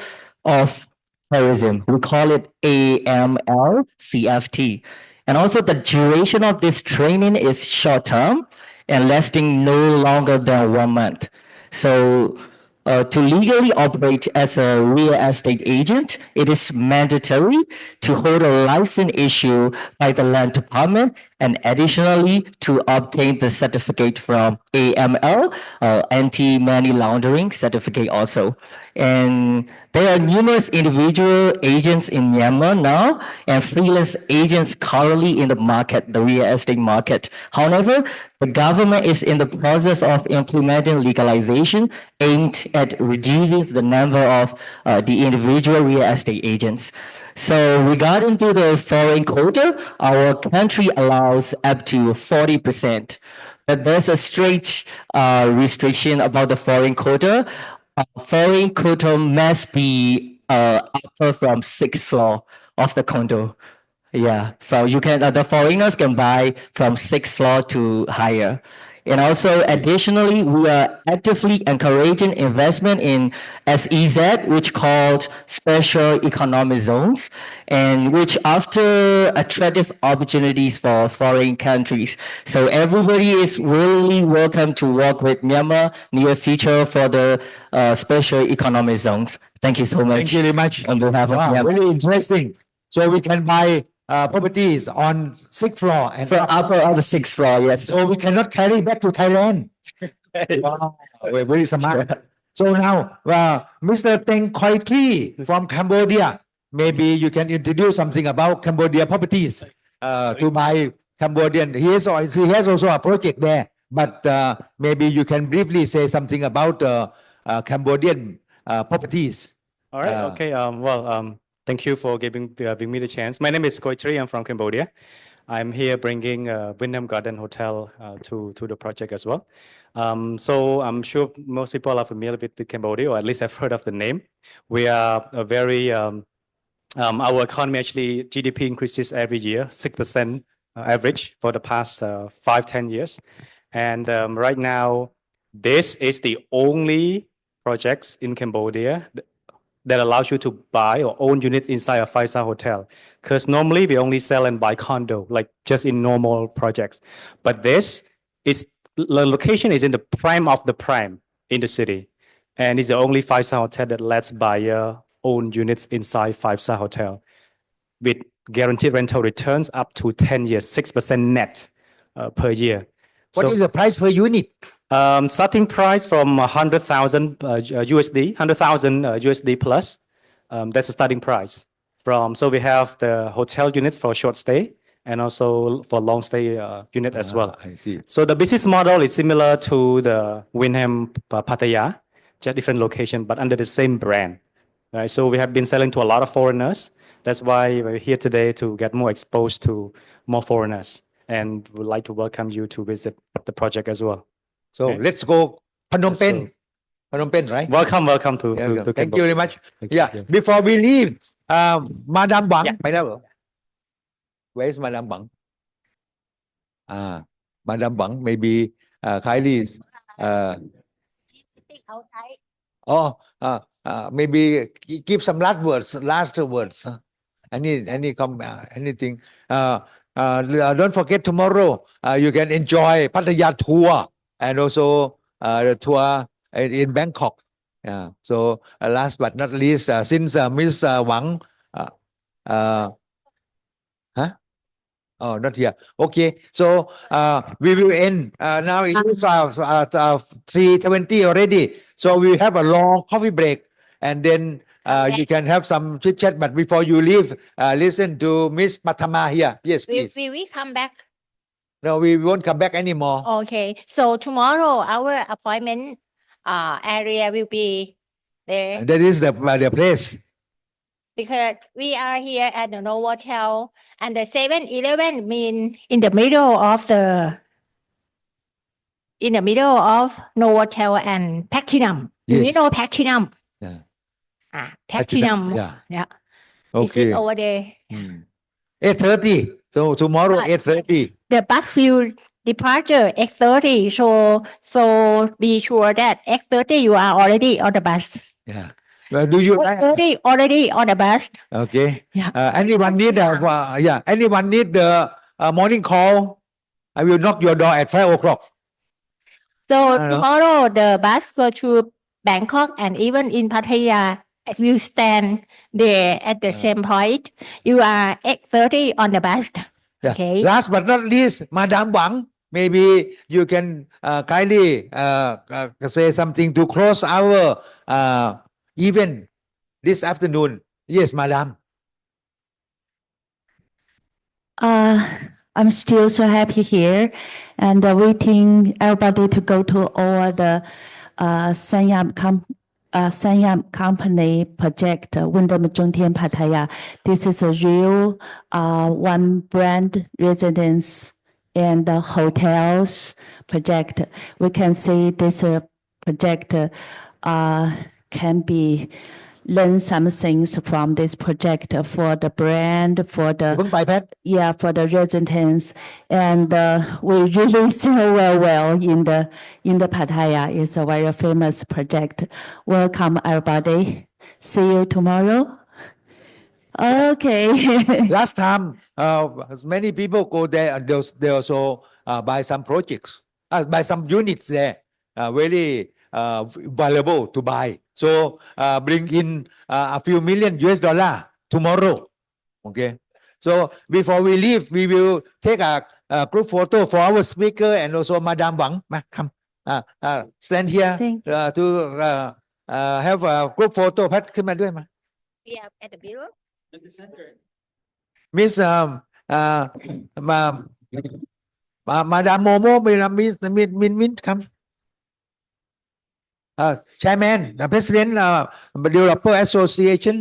of terrorism. We call it AML CFT. And also the duration of this training is short term and lasting no longer than 1 month. So to legally operate as a real estate agent, it is mandatory to hold a license issued by the land department and additionally to obtain the certificate from AML, anti-money laundering certificate also. And there are numerous individual agents in Myanmar now and freelance agents currently in the market, the real estate market. However, the government is in the process of implementing legalization aimed at reducing the number of the individual real estate agents. So regarding to the foreign quota, our country allows up to 40%. But there's a strict restriction about the foreign quota. Foreign quota must be upper from 6th floor of the condo. Yeah, so you can the foreigners can buy from 6th floor to higher. And also additionally, we are actively encouraging investment in SEZ, which called special economic zones, and which offer attractive opportunities for foreign countries. So everybody is really welcome to work with Myanmar near future for the special economic zones. Thank you so much. Thank you very much. On behalf of Wow, Myanmar. very interesting. So we can buy properties on 6th floor and From upper of the 6th floor, yes. so we cannot carry back to Thailand. Wow, we're very smart. So now, Mr. Teng Khoi Tri from Cambodia, maybe you can introduce something about Cambodia properties to buy Cambodian. He has also a project there, but maybe you can briefly say something about Cambodian properties. All right. Okay. Thank you for giving me the chance. My name is Khoi Tri. I'm from Cambodia. I'm here bringing Wyndham Garden Hotel to the project as well. So I'm sure most people are familiar with Cambodia, or at least have heard of the name. We are a very our economy actually GDP increases every year, 6% average for the past 5-10 years. And right now, this is the only projects in Cambodia that allows you to buy or own units inside a 5-star hotel. Because normally we only sell and buy condo, like just in normal projects. But this is, the location is in the prime of the prime in the city. And it's the only 5-star hotel that lets buyer own units inside 5-star hotel with guaranteed rental returns up to 10 years, 6% net per year. What is the price per unit? Starting price from 100,000 USD, 100,000 USD plus. That's the starting price. So we have the hotel units for short stay and also for long stay unit as well. I see. So the business model is similar to the Wyndham Pattaya, just different location, but under the same brand. Right? So we have been selling to a lot of foreigners. That's why we're here today to get more exposed to more foreigners, and would like to welcome you to visit the project as well. So Okay. let's go Phnom Penh. Let's Phnom Penh, right? Welcome to Thank you very much. Yeah. you. Before we leave, Madam Wang, Yeah. ไปแล้วเหรอ? Where is Madam Wang? Madam Wang, maybe kindly. Maybe give some last words. Anything. Don't forget tomorrow you can enjoy Pattaya tour and also the tour in Bangkok. So last but not least, since Ms. Wang, oh, not here. Okay, so we will end. Now it is 3:20 already. So we have a long coffee break, and then you can have some chit chat. But before you leave, listen to Miss Patama here. Yes, please. Will we come back? No, we won't come back anymore. Okay. So tomorrow our appointment area will be there. That is the place. Because we are here at the Novotel and the 7-Eleven mean in the middle of Novotel and Platinum. Do you Yes. know Platinum? Yeah. Platinum. Yeah. Yeah. Is Okay. it over there? 8:30. So tomorrow 8:30. The bus will departure 8:30. So be sure that 8:30 you are already on the bus. Yeah. Well, do you? 8:30 already on the bus. Okay. Yeah. Anyone need anyone need the morning call? I will knock your door at 5 o'clock. So know. tomorrow the bus go to Bangkok and even in Pattaya will stand there at the same point. You are 8:30 on the bus. Yeah. Okay. Last but not least, Madam Wang, maybe you can kindly say something to close our event this afternoon. Yes, Madam. I'm still so happy here and waiting everybody to go to all the Siam company project, Wyndham Jomtien Pattaya. This is a real one brand residence and the hotels project. We can see this project can be learn some things from this project for the brand, for the for the residents, and we really sell well in the Pattaya. It's a very famous project. Welcome everybody. See you tomorrow. Okay. Last time, many people go there and they also buy some projects, buy some units there, very valuable to buy. So bring in a few million US dollar tomorrow. Okay. So before we leave, we will take a group photo for our speaker and also Madam Wang. Come, stand here to have a group photo. Pat ขึ้นมาด้วยมา We are at the bureau. Miss Madam Momo, Min, come. Chairman, President, Developer Association.